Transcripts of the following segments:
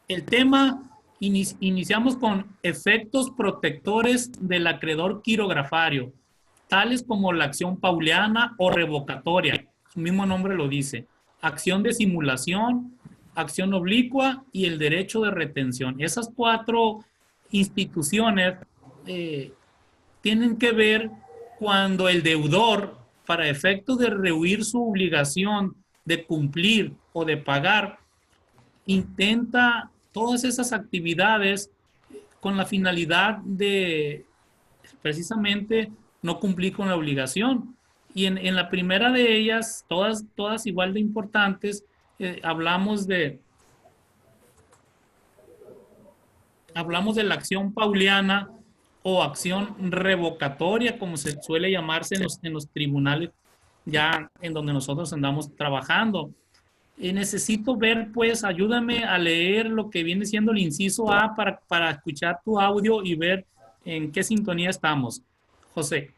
El tema, iniciamos con efectos protectores del acreedor quirografario, tales como la acción pauliana o revocatoria, su mismo nombre lo dice, acción de simulación, acción oblicua y el derecho de retención. Esas cuatro instituciones eh, tienen que ver cuando el deudor, para efectos de rehuir su obligación de cumplir o de pagar, intenta todas esas actividades con la finalidad de precisamente no cumplir con la obligación. Y en la primera de ellas, todas igual de importantes, hablamos de la acción pauliana o acción revocatoria, como se suele llamarse en los tribunales ya en donde nosotros andamos trabajando. Necesito ver, pues, ayúdame a leer lo que viene siendo el inciso A para escuchar tu audio y ver en qué sintonía estamos. José.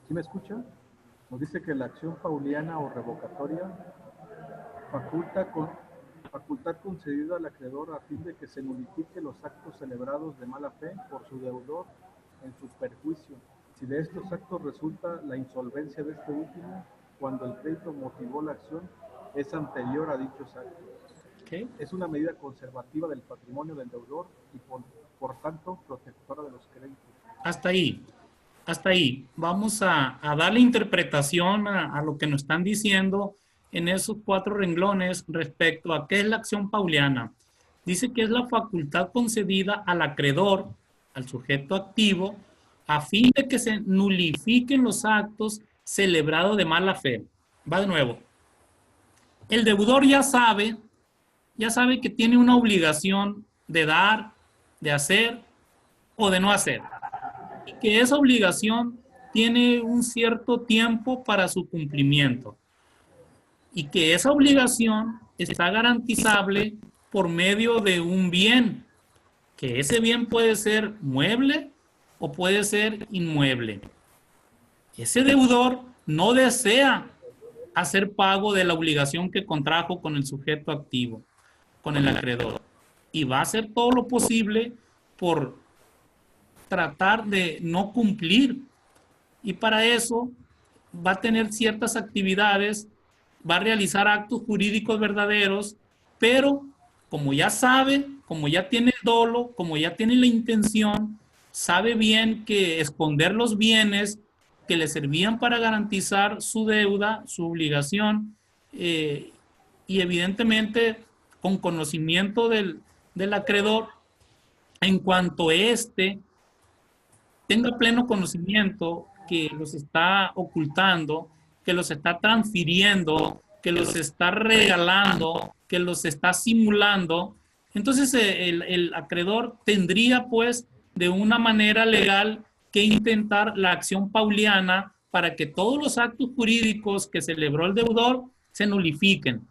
¿Sí me escucha? Nos dice que la acción pauliana o revocatoria faculta con facultad concedida al acreedor a fin de que se nulifique los actos celebrados de mala fe por su deudor en su perjuicio, si de estos actos resulta la insolvencia de este último, cuando el crédito motivó la acción es anterior a dichos actos. Okay. Es una medida conservativa del patrimonio del deudor y por tanto protectora de los créditos. Hasta ahí. Hasta ahí. Vamos a darle interpretación a lo que nos están diciendo en esos cuatro renglones respecto a qué es la acción pauliana. Dice que es la facultad concedida al acreedor, al sujeto activo, a fin de que se nulifiquen los actos celebrados de mala fe. Va de nuevo. El deudor ya sabe que tiene una obligación de dar, de hacer o de no hacer. Y que esa obligación tiene un cierto tiempo para su cumplimiento. Y que esa obligación está garantizable por medio de un bien, que ese bien puede ser mueble o puede ser inmueble. Ese deudor no desea hacer pago de la obligación que contrajo con el sujeto activo, con el acreedor, y va a hacer todo lo posible por tratar de no cumplir, y para eso va a tener ciertas actividades, va a realizar actos jurídicos verdaderos, pero como ya sabe, como ya tiene el dolo, como ya tiene la intención, sabe bien que esconder los bienes que le servían para garantizar su deuda, su obligación, y evidentemente con conocimiento del acreedor, en cuanto éste tenga pleno conocimiento que los está ocultando, que los está transfiriendo, que los está regalando, que los está simulando, entonces el acreedor tendría pues de una manera legal que intentar la acción pauliana para que todos los actos jurídicos que celebró el deudor se nulifiquen.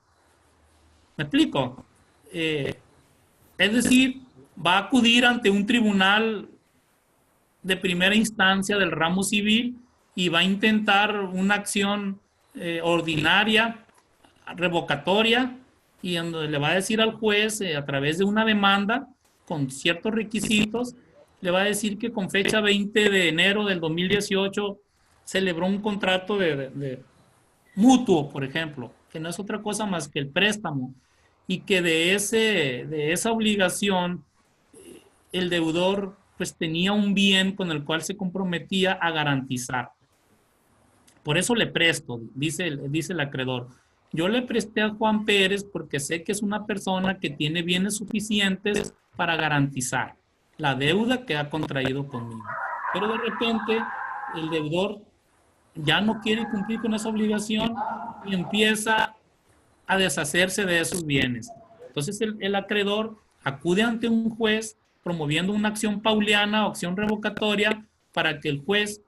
¿Me explico? Es decir, va a acudir ante un tribunal de primera instancia del ramo civil y va a intentar una acción ordinaria, revocatoria, y en donde le va a decir al juez a través de una demanda con ciertos requisitos, le va a decir que con fecha 20 de enero del 2018 celebró un contrato de mutuo, por ejemplo, que no es otra cosa más que el préstamo, y que de esa obligación el deudor pues tenía un bien con el cual se comprometía a garantizar. Por eso le presto, dice el acreedor. Yo le presté a Juan Pérez porque sé que es una persona que tiene bienes suficientes para garantizar la deuda que ha contraído conmigo. Pero de repente el deudor ya no quiere cumplir con esa obligación y empieza a deshacerse de esos bienes. Entonces el acreedor acude ante un juez promoviendo una acción pauliana o acción revocatoria para que el juez,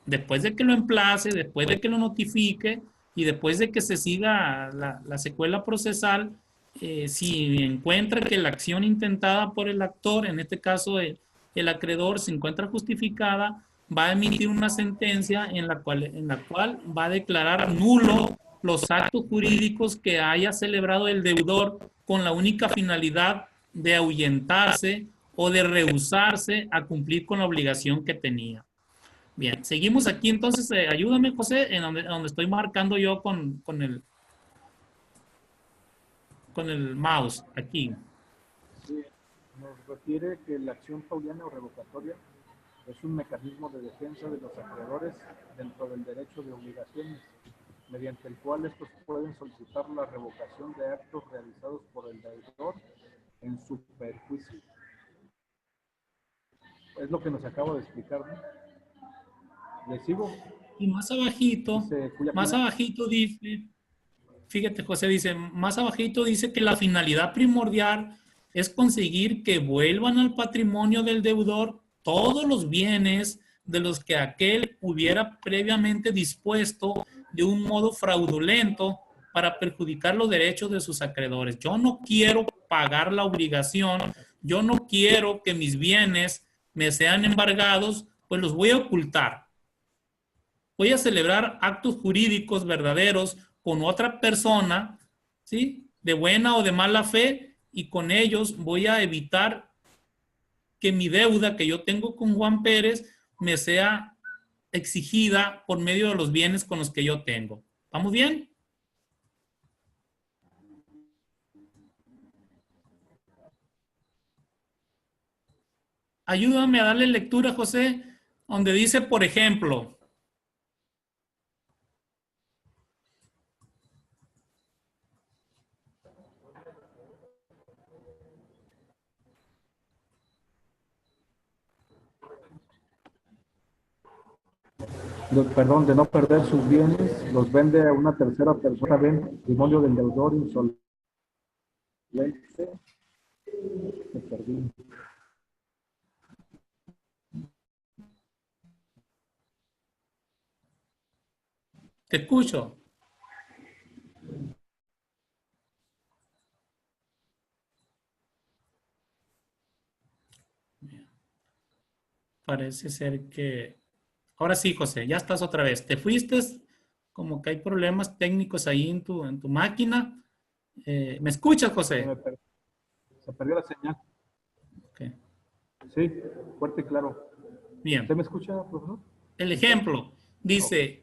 después de que lo emplace, después de que lo notifique y después de que se siga la secuela procesal, si encuentra que la acción intentada por el actor, en este caso el acreedor, se encuentra justificada, va a emitir una sentencia en la cual va a declarar nulo los actos jurídicos que haya celebrado el deudor con la única finalidad de ahuyentarse o de rehusarse a cumplir con la obligación que tenía. Bien, seguimos aquí entonces. Ayúdame, José, en donde estoy marcando yo con el mouse, aquí. Sí, nos refiere que la acción pauliana o revocatoria es un mecanismo de defensa de los acreedores dentro del derecho de obligaciones, mediante el cual estos pueden solicitar la revocación de actos realizados por el deudor en su perjuicio. Es lo que nos acabo de explicar, ¿no? ¿Le sigo? Y más abajito dice, fíjate, José, dice, más abajito dice que la finalidad primordial es conseguir que vuelvan al patrimonio del deudor todos los bienes de los que aquel hubiera previamente dispuesto de un modo fraudulento para perjudicar los derechos de sus acreedores. Yo no quiero pagar la obligación, yo no quiero que mis bienes me sean embargados, pues los voy a ocultar. Voy a celebrar actos jurídicos verdaderos con otra persona, ¿sí? De buena o de mala fe, y con ellos voy a evitar que mi deuda que yo tengo con Juan Pérez me sea exigida por medio de los bienes con los que yo tengo. ¿Vamos bien? Ayúdame a darle lectura, José, donde dice, por ejemplo, Perdón, de no perder sus bienes, los vende a una tercera persona, vende patrimonio del deudor insolvente. Me perdí. te escucho. Parece ser que... Ahora sí, José, ya estás otra vez. Te fuiste, como que hay problemas técnicos ahí en tu máquina. ¿Me escuchas, José? Se perdió la señal. Okay. Sí, fuerte y claro. ¿Usted Bien. me escucha, profesor? El ejemplo Okay.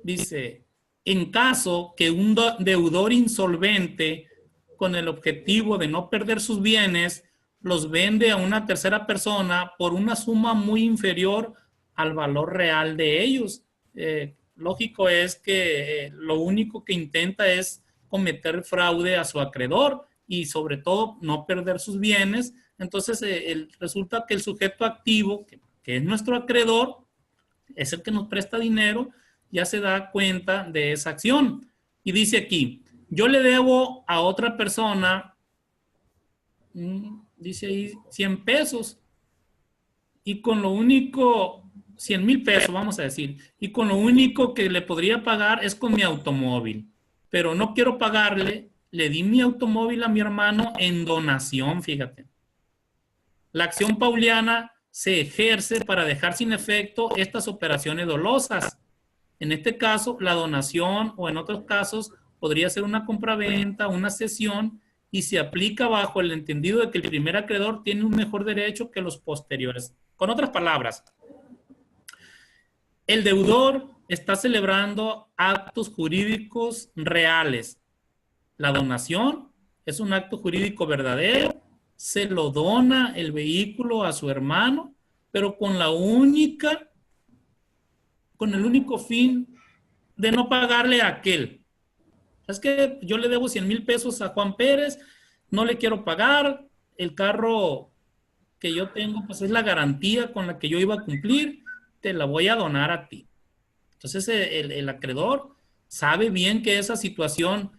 dice, en caso que un deudor insolvente con el objetivo de no perder sus bienes, los vende a una tercera persona por una suma muy inferior al valor real de ellos. Lógico es que lo único que intenta es cometer fraude a su acreedor y sobre todo no perder sus bienes. Entonces resulta que el sujeto activo, que es nuestro acreedor, es el que nos presta dinero, ya se da cuenta de esa acción. Y dice aquí, yo le debo a otra persona, dice ahí, 100 pesos, y con lo único, 100,000 pesos, vamos a decir, y con lo único que le podría pagar es con mi automóvil. Pero no quiero pagarle, le di mi automóvil a mi hermano en donación, fíjate. La acción pauliana se ejerce para dejar sin efecto estas operaciones dolosas. En este caso, la donación, o en otros casos podría ser una compraventa, una cesión, y se aplica bajo el entendido de que el primer acreedor tiene un mejor derecho que los posteriores. Con otras palabras, el deudor está celebrando actos jurídicos reales. La donación es un acto jurídico verdadero, se lo dona el vehículo a su hermano, pero con el único fin de no pagarle a aquel. Es que yo le debo 100,000 pesos a Juan Pérez, no le quiero pagar, el carro que yo tengo pues es la garantía con la que yo iba a cumplir, te la voy a donar a ti. Entonces el acreedor sabe bien que esa situación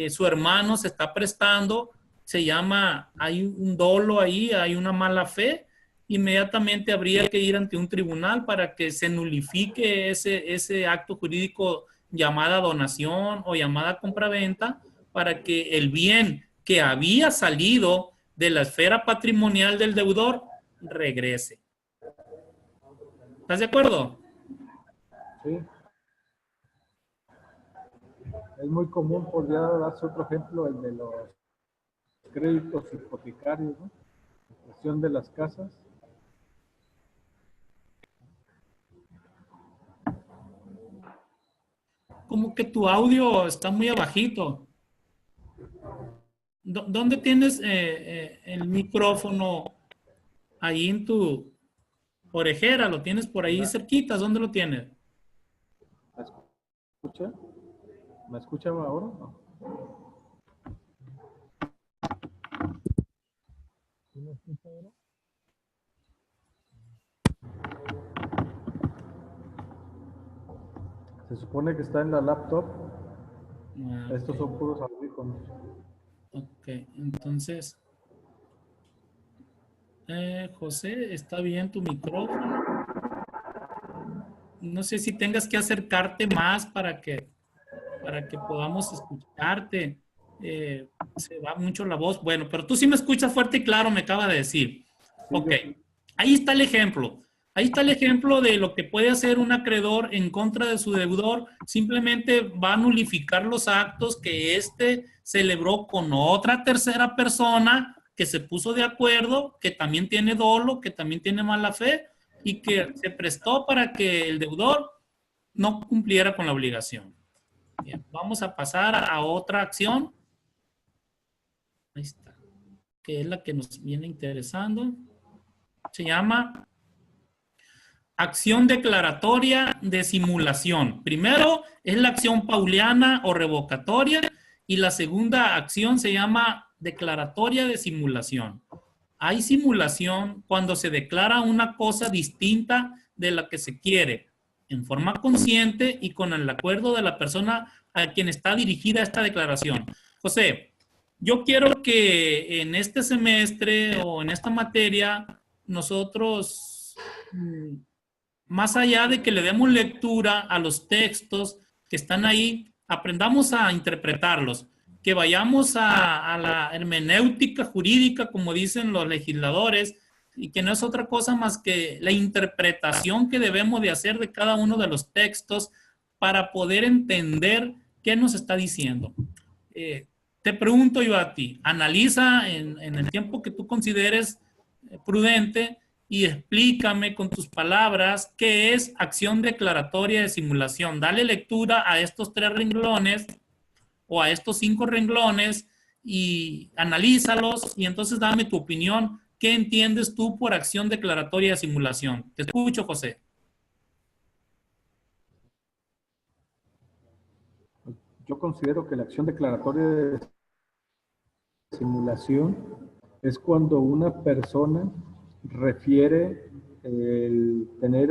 su hermano se está prestando, se llama, hay un dolo ahí, hay una mala fe, inmediatamente habría que ir ante un tribunal para que se nulifique ese acto jurídico llamada donación o llamada compraventa, para que el bien que había salido de la esfera patrimonial del deudor regrese. ¿Estás de acuerdo? Sí. es muy común, podría darse otro ejemplo, el de los créditos hipotecarios, ¿no? La cuestión de las casas. Como que tu audio está muy abajito. ¿Dónde tienes el micrófono? Ahí en tu orejera, ¿lo tienes por ahí cerquita? ¿Dónde lo tienes? ¿Me escucha? ¿Me escucha ahora? No. ¿Sí me escucha ahora? Se supone que está en la laptop. Ah, Estos ok. son puros audífonos. Ok, entonces, José, ¿está bien tu micrófono? No sé si tengas que acercarte más para que podamos escucharte. Se va mucho la voz. Bueno, pero tú sí me escuchas fuerte y claro, me acaba de decir. Sí, Ok, yo sí. ahí está el ejemplo. Ahí está el ejemplo de lo que puede hacer un acreedor en contra de su deudor. Simplemente va a nulificar los actos que éste celebró con otra tercera persona que se puso de acuerdo, que también tiene dolo, que también tiene mala fe y que se prestó para que el deudor no cumpliera con la obligación. Bien, vamos a pasar a otra acción. Ahí está, que es la que nos viene interesando. Se llama acción declaratoria de simulación. Primero es la acción pauliana o revocatoria y la segunda acción se llama declaratoria de simulación. Hay simulación cuando se declara una cosa distinta de la que se quiere, en forma consciente y con el acuerdo de la persona a quien está dirigida esta declaración. José, yo quiero que en este semestre o en esta materia nosotros más allá de que le demos lectura a los textos que están ahí, aprendamos a interpretarlos, que vayamos a la hermenéutica jurídica, como dicen los legisladores, y que no es otra cosa más que la interpretación que debemos de hacer de cada uno de los textos para poder entender qué nos está diciendo. Te pregunto yo a ti, analiza en el tiempo que tú consideres prudente y explícame con tus palabras qué es acción declaratoria de simulación. Dale lectura a estos 3 renglones o a estos 5 renglones y analízalos y entonces dame tu opinión. ¿Qué entiendes tú por acción declaratoria de simulación? Te escucho, José. Yo considero que la acción declaratoria de simulación es cuando una persona refiere el tener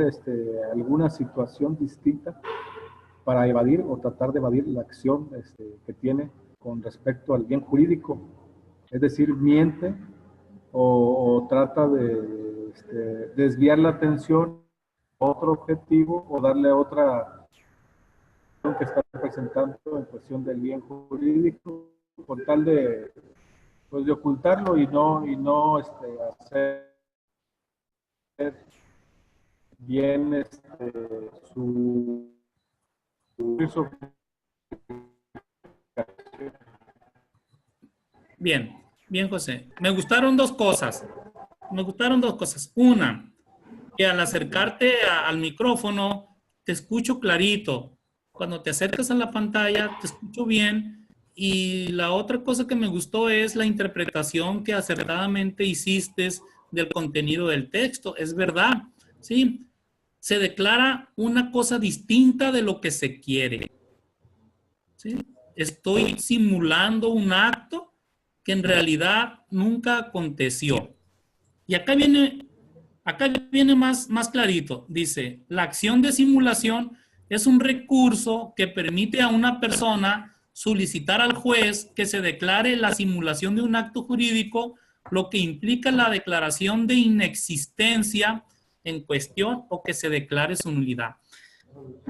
alguna situación distinta para evadir o tratar de evadir la acción que tiene con respecto al bien jurídico. Es decir, miente o trata de desviar la atención a otro objetivo o darle otra que está presentando en cuestión del bien jurídico con tal de pues de ocultarlo y no hacer bien su Bien, bien, José. Me gustaron dos cosas. Me gustaron dos cosas. Una, que al acercarte al micrófono te escucho clarito. Cuando te acercas a la pantalla te escucho bien. Y la otra cosa que me gustó es la interpretación que acertadamente hiciste del contenido del texto. Es verdad, ¿sí? Se declara una cosa distinta de lo que se quiere, ¿sí? Estoy simulando un acto que en realidad nunca aconteció. Y acá viene más clarito. Dice, la acción de simulación es un recurso que permite a una persona solicitar al juez que se declare la simulación de un acto jurídico, lo que implica la declaración de inexistencia en cuestión o que se declare su nulidad.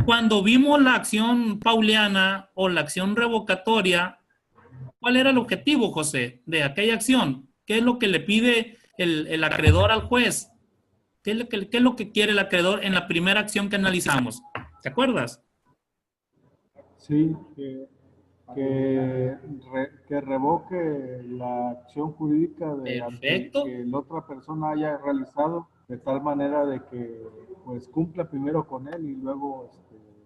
Cuando vimos la acción pauliana o la acción revocatoria, ¿cuál era el objetivo, José, de aquella acción? ¿Qué es lo que le pide el acreedor al juez? ¿Qué es lo que quiere el acreedor en la primera acción que analizamos? ¿Te acuerdas? sí, que revoque la acción jurídica Perfecto. que la otra persona haya realizado, de tal manera de que pues cumpla primero con él y luego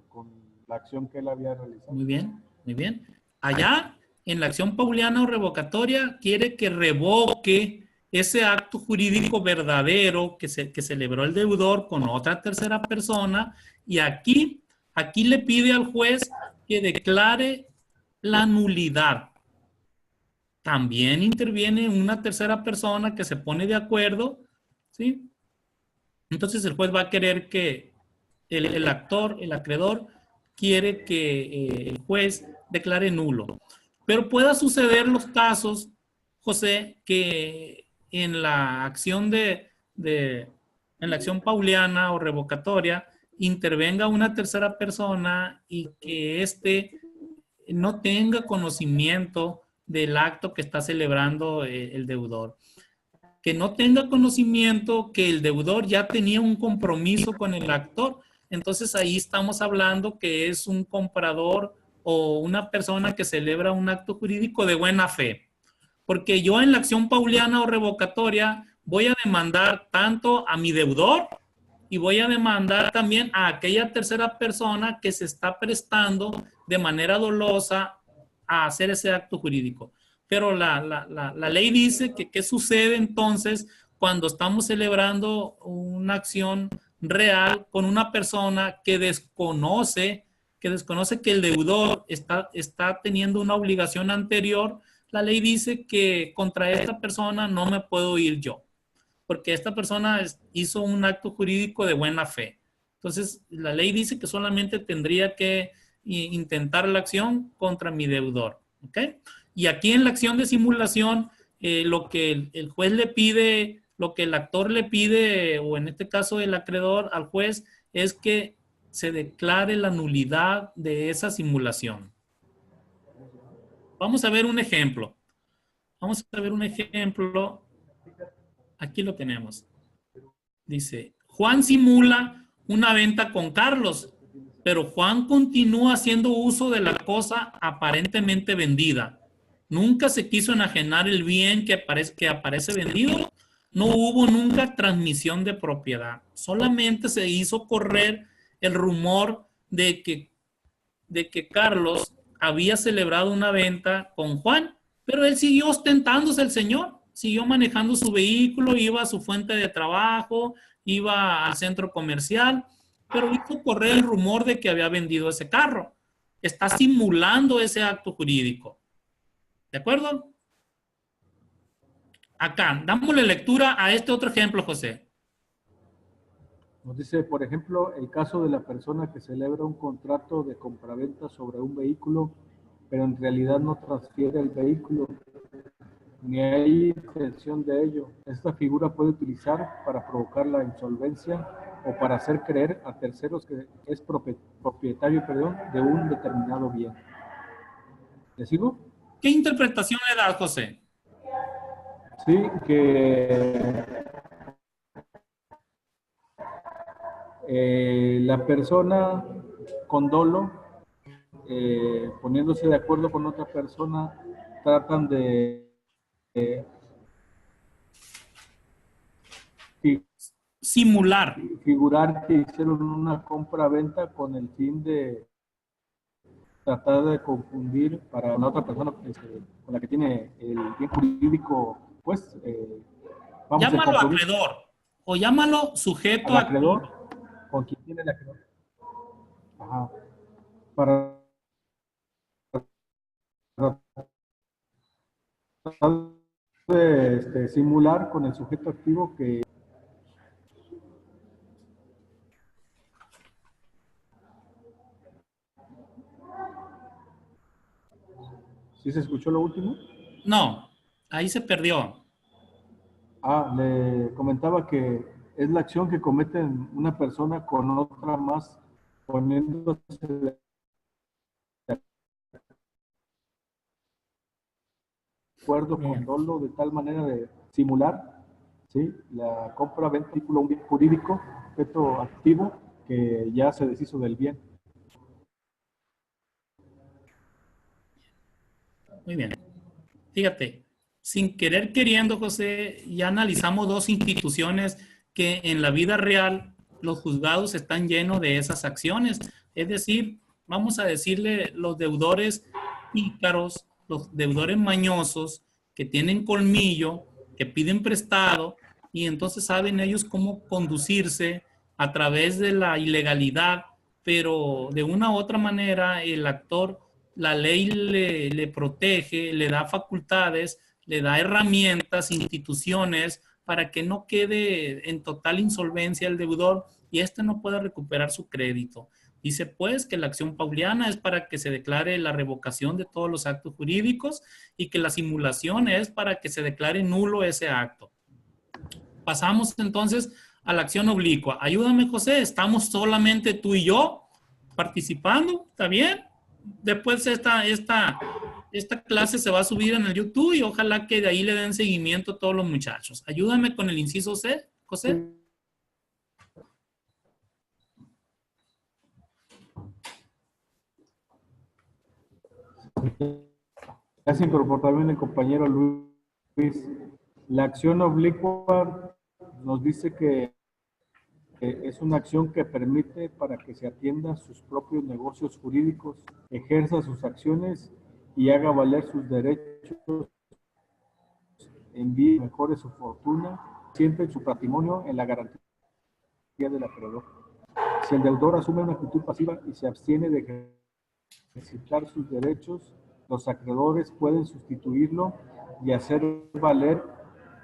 con la acción que él había realizado. Muy bien, muy bien. Allá, en la acción pauliana o revocatoria, quiere que revoque ese acto jurídico verdadero que celebró el deudor con otra tercera persona, y aquí le pide al juez que declare la nulidad. También interviene una tercera persona que se pone de acuerdo, ¿sí? Entonces el juez va a querer que el acreedor, quiere que el juez declare nulo. Pero pueda suceder los casos, José, que en la acción en la acción pauliana o revocatoria intervenga una tercera persona y que éste no tenga conocimiento del acto que está celebrando el deudor, que no tenga conocimiento que el deudor ya tenía un compromiso con el actor. Entonces ahí estamos hablando que es un comprador o una persona que celebra un acto jurídico de buena fe. Porque yo en la acción pauliana o revocatoria voy a demandar tanto a mi deudor y voy a demandar también a aquella tercera persona que se está prestando de manera dolosa a hacer ese acto jurídico. Pero la ley dice que qué sucede entonces cuando estamos celebrando una acción real con una persona que desconoce que el deudor está teniendo una obligación anterior. La ley dice que contra esta persona no me puedo ir yo, porque esta persona hizo un acto jurídico de buena fe. Entonces, la ley dice que solamente tendría que intentar la acción contra mi deudor. ¿Ok? Y aquí en la acción de simulación, lo que el juez le pide, lo que el actor le pide, o en este caso el acreedor al juez, es que se declare la nulidad de esa simulación. Vamos a ver un ejemplo. Vamos a ver un ejemplo. Aquí lo tenemos. Dice, Juan simula una venta con Carlos, pero Juan continúa haciendo uso de la cosa aparentemente vendida. Nunca se quiso enajenar el bien que aparece vendido. No hubo nunca transmisión de propiedad. Solamente se hizo correr el rumor de que Carlos había celebrado una venta con Juan, pero él siguió ostentándose el señor, siguió manejando su vehículo, iba a su fuente de trabajo, iba al centro comercial, pero hizo correr el rumor de que había vendido ese carro. Está simulando ese acto jurídico. ¿De acuerdo? Acá, dámosle lectura a este otro ejemplo, José. Nos dice, por ejemplo, el caso de la persona que celebra un contrato de compraventa sobre un vehículo, pero en realidad no transfiere el vehículo, ni hay intención de ello. Esta figura puede utilizar para provocar la insolvencia o para hacer creer a terceros que es propietario, de un determinado bien. ¿Le sigo? ¿Qué interpretación le das, José? Sí, que la persona con dolo, poniéndose de acuerdo con otra persona, tratan de simular. Figurar que hicieron una compra-venta con el fin de tratar de confundir para la otra persona con la que tiene el bien jurídico, pues, llámalo acreedor o llámalo sujeto al acreedor, con quien tiene el acreedor. Ajá. Para tratar de simular con el sujeto activo que ¿sí se escuchó lo último? No, ahí se perdió. Le comentaba que es la acción que cometen una persona con otra más, poniéndose de acuerdo con dolo de tal manera de simular, ¿sí?, la compra-venta de un bien jurídico, objeto activo, que ya se deshizo del bien. Muy bien. Fíjate, sin querer queriendo, José, ya analizamos dos instituciones que en la vida real los juzgados están llenos de esas acciones. Es decir, vamos a decirle los deudores pícaros, los deudores mañosos, que tienen colmillo, que piden prestado y entonces saben ellos cómo conducirse a través de la ilegalidad, pero de una u otra manera el actor, la ley le protege, le da facultades, le da herramientas, instituciones para que no quede en total insolvencia el deudor y éste no pueda recuperar su crédito. Dice pues que la acción pauliana es para que se declare la revocación de todos los actos jurídicos y que la simulación es para que se declare nulo ese acto. Pasamos entonces a la acción oblicua. Ayúdame, José, estamos solamente tú y yo participando, ¿está bien? Después esta clase se va a subir en el YouTube y ojalá que de ahí le den seguimiento a todos los muchachos. Ayúdame con el inciso C, José. Ya se incorporó también el compañero Luis. La acción oblicua nos dice que es una acción que permite para que se atienda sus propios negocios jurídicos, ejerza sus acciones y haga valer sus derechos, envíe mejore su fortuna, siempre su patrimonio en la garantía del acreedor. Si el deudor asume una actitud pasiva y se abstiene de ejercitar sus derechos, los acreedores pueden sustituirlo y hacer valer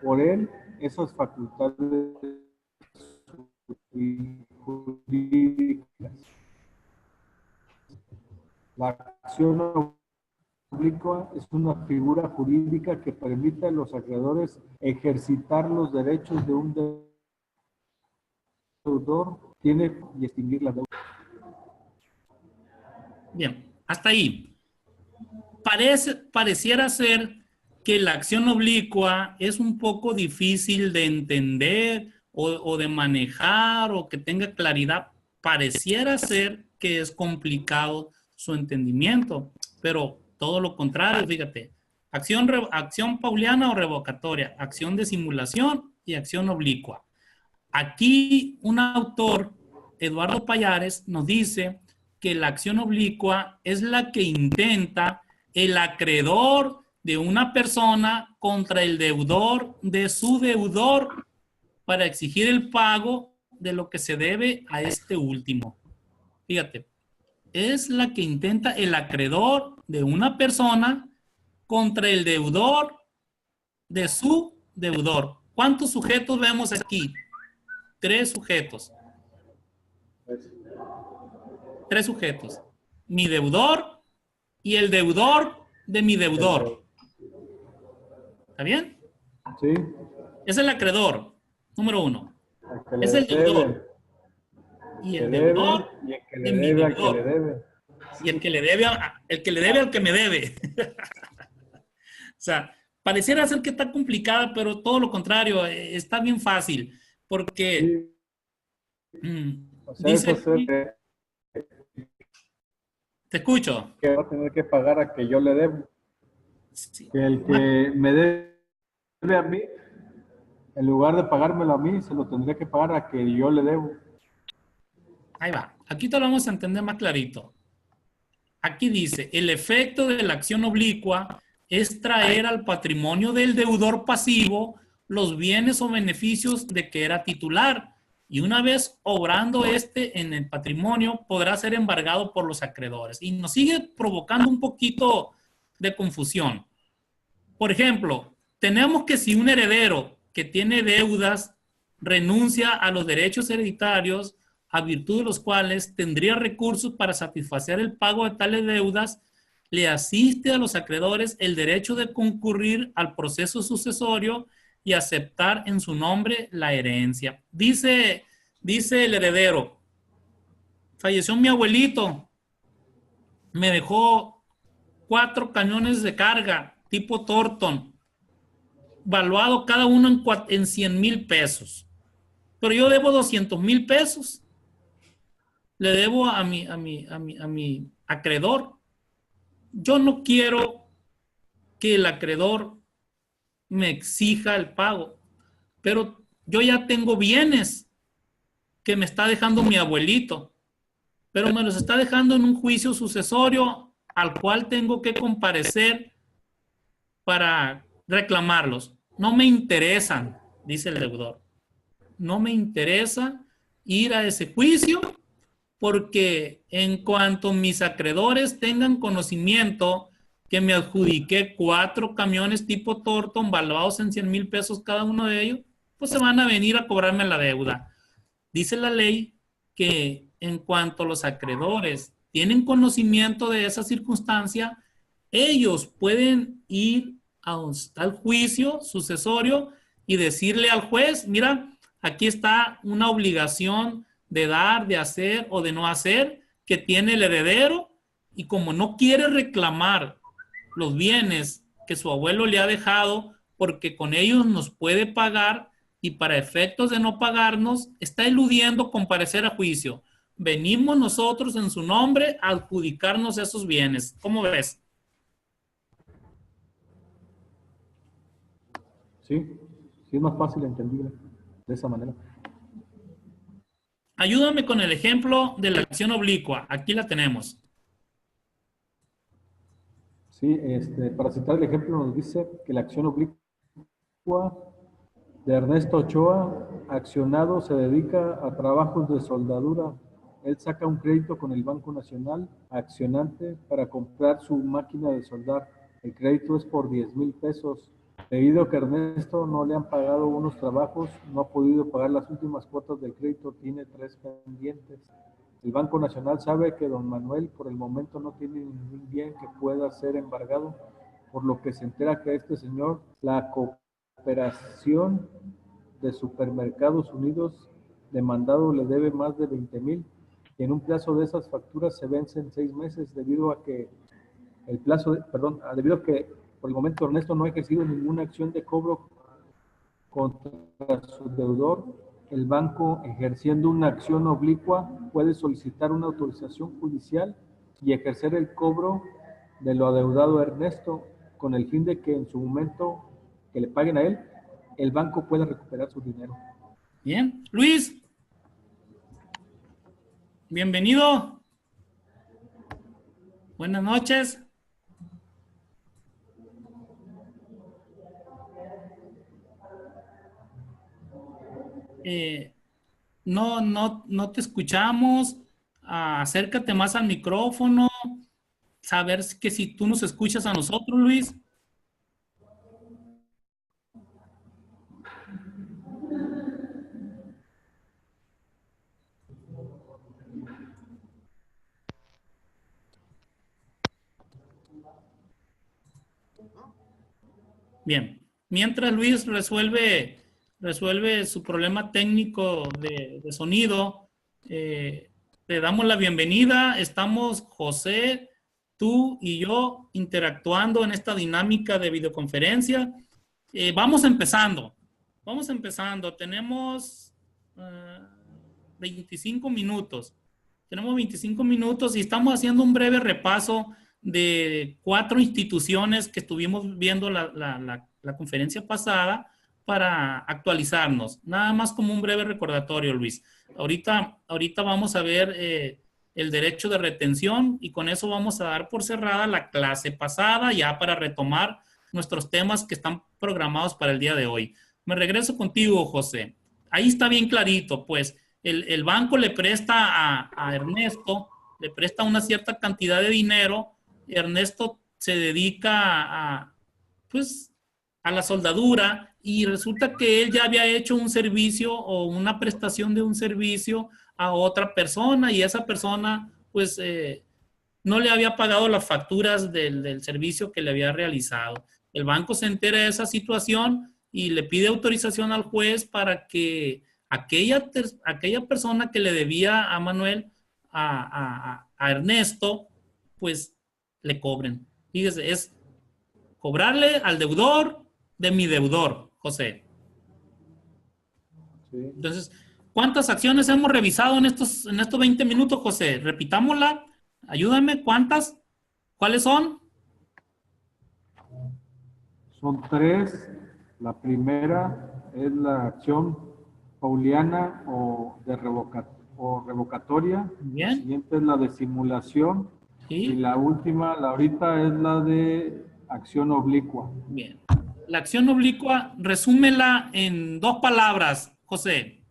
por él esas facultades jurídicas. La acción oblicua es una figura jurídica que permite a los acreedores ejercitar los derechos de un deudor, tiene y extinguir la deuda. Bien, hasta ahí. Pareciera ser que la acción oblicua es un poco difícil de entender o de manejar o que tenga claridad. Pareciera ser que es complicado su entendimiento, pero todo lo contrario, fíjate. Acción pauliana o revocatoria, acción de simulación y acción oblicua. Aquí un autor, Eduardo Payares, nos dice que la acción oblicua es la que intenta el acreedor de una persona contra el deudor de su deudor para exigir el pago de lo que se debe a este último. Fíjate, es la que intenta el acreedor de una persona contra el deudor de su deudor. ¿Cuántos sujetos vemos aquí? 3 sujetos. 3 sujetos. Mi deudor y el deudor de mi deudor. ¿Está bien? Sí. Es el acreedor, número 1. Es el deudor. Y el deudor de mi deudor. Y el que le debe al que me debe. O sea, pareciera ser que está complicada, pero todo lo contrario, está bien fácil. Porque o sea, dice eso aquí, te escucho. Que va a tener que pagar a que yo le debo. Sí. Que el que me debe a mí, en lugar de pagármelo a mí, se lo tendría que pagar a que yo le debo. Ahí va. Aquí te lo vamos a entender más clarito. Aquí dice, el efecto de la acción oblicua es traer al patrimonio del deudor pasivo los bienes o beneficios de que era titular. Y una vez obrando en el patrimonio, podrá ser embargado por los acreedores. Y nos sigue provocando un poquito de confusión. Por ejemplo, tenemos que si un heredero que tiene deudas renuncia a los derechos hereditarios, a virtud de los cuales tendría recursos para satisfacer el pago de tales deudas, le asiste a los acreedores el derecho de concurrir al proceso sucesorio y aceptar en su nombre la herencia. Dice el heredero, falleció mi abuelito, me dejó 4 cañones de carga tipo Thornton, valuado cada uno en 100,000 pesos. Pero yo debo 200,000 pesos. Le debo a mi acreedor. Yo no quiero que el acreedor me exija el pago. Pero yo ya tengo bienes que me está dejando mi abuelito, pero me los está dejando en un juicio sucesorio al cual tengo que comparecer para reclamarlos. No me interesan, dice el deudor. No me interesa ir a ese juicio porque en cuanto mis acreedores tengan conocimiento que me adjudiqué 4 camiones tipo Thornton valuados en 100,000 pesos cada uno de ellos, pues se van a venir a cobrarme la deuda. Dice la ley que en cuanto los acreedores tienen conocimiento de esa circunstancia, ellos pueden ir al juicio sucesorio y decirle al juez, mira, aquí está una obligación de dar, de hacer o de no hacer que tiene el heredero, y como no quiere reclamar los bienes que su abuelo le ha dejado porque con ellos nos puede pagar, y para efectos de no pagarnos está eludiendo comparecer a juicio, venimos nosotros en su nombre a adjudicarnos esos bienes. ¿Cómo ves? Sí, sí es más fácil entendible de esa manera. Ayúdame con el ejemplo de la acción oblicua. Aquí la tenemos. Sí, para citar el ejemplo nos dice que la acción oblicua de Ernesto Ochoa, accionado, se dedica a trabajos de soldadura. Él saca un crédito con el Banco Nacional accionante para comprar su máquina de soldar. El crédito es por 10,000 pesos. Debido a que a Ernesto no le han pagado unos trabajos, no ha podido pagar las últimas cuotas del crédito, tiene 3 pendientes. El Banco Nacional sabe que don Manuel por el momento no tiene ningún bien que pueda ser embargado, por lo que se entera que a este señor la Cooperación de Supermercados Unidos demandado le debe más de 20,000, y en un plazo de esas facturas se vencen 6 meses debido a que debido a que por el momento Ernesto no ha ejercido ninguna acción de cobro contra su deudor. El banco, ejerciendo una acción oblicua, puede solicitar una autorización judicial y ejercer el cobro de lo adeudado a Ernesto, con el fin de que en su momento que le paguen a él, el banco pueda recuperar su dinero. Bien. Luis, bienvenido. Buenas noches. No te escuchamos. Acércate más al micrófono. Saber que si tú nos escuchas a nosotros, Luis. Bien. Mientras Luis resuelve su problema técnico de sonido, le damos la bienvenida. Estamos José, tú y yo interactuando en esta dinámica de videoconferencia. Vamos empezando. Tenemos 25 minutos. Tenemos 25 minutos y estamos haciendo un breve repaso de 4 instituciones que estuvimos viendo la conferencia pasada para actualizarnos. Nada más como un breve recordatorio, Luis. Ahorita vamos a ver el derecho de retención, y con eso vamos a dar por cerrada la clase pasada, ya para retomar nuestros temas que están programados para el día de hoy. Me regreso contigo, José. Ahí está bien clarito, pues el banco le presta a Ernesto, le presta una cierta cantidad de dinero. Ernesto se dedica pues, a la soldadura, y resulta que él ya había hecho un servicio o una prestación de un servicio a otra persona, y esa persona pues no le había pagado las facturas del servicio que le había realizado. El banco se entera de esa situación y le pide autorización al juez para que aquella persona que le debía a Manuel, a Ernesto, pues le cobren. Fíjese, es cobrarle al deudor de mi deudor, José. Sí. Entonces, ¿cuántas acciones hemos revisado en estos 20 minutos, José? Repitámosla. Ayúdame, ¿cuántas? ¿Cuáles son? Son tres. La primera es la acción pauliana o revocatoria. La Bien. siguiente es la de simulación. Y Sí. la última, la ahorita, es la de acción oblicua. Bien. La acción oblicua, resúmela en 2 palabras, José.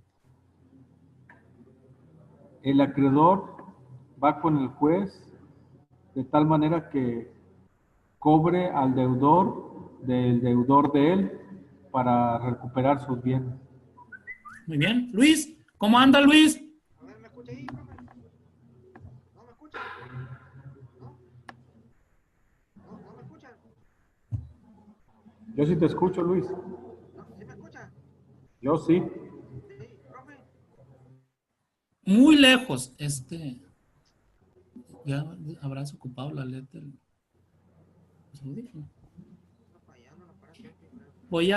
El acreedor va con el juez de tal manera que cobre al deudor del deudor de él para recuperar sus bienes. Muy bien. Luis, ¿cómo anda Luis? A ver, ¿me escucha ahí, profe? ¿No me escucha? ¿No? ¿No me escucha? Yo sí te escucho, Luis. ¿No? ¿Sí me escucha? Yo sí. Sí, profe. Muy lejos. Ya habrás ocupado la letra. Está fallando la pared, yo creo. Voy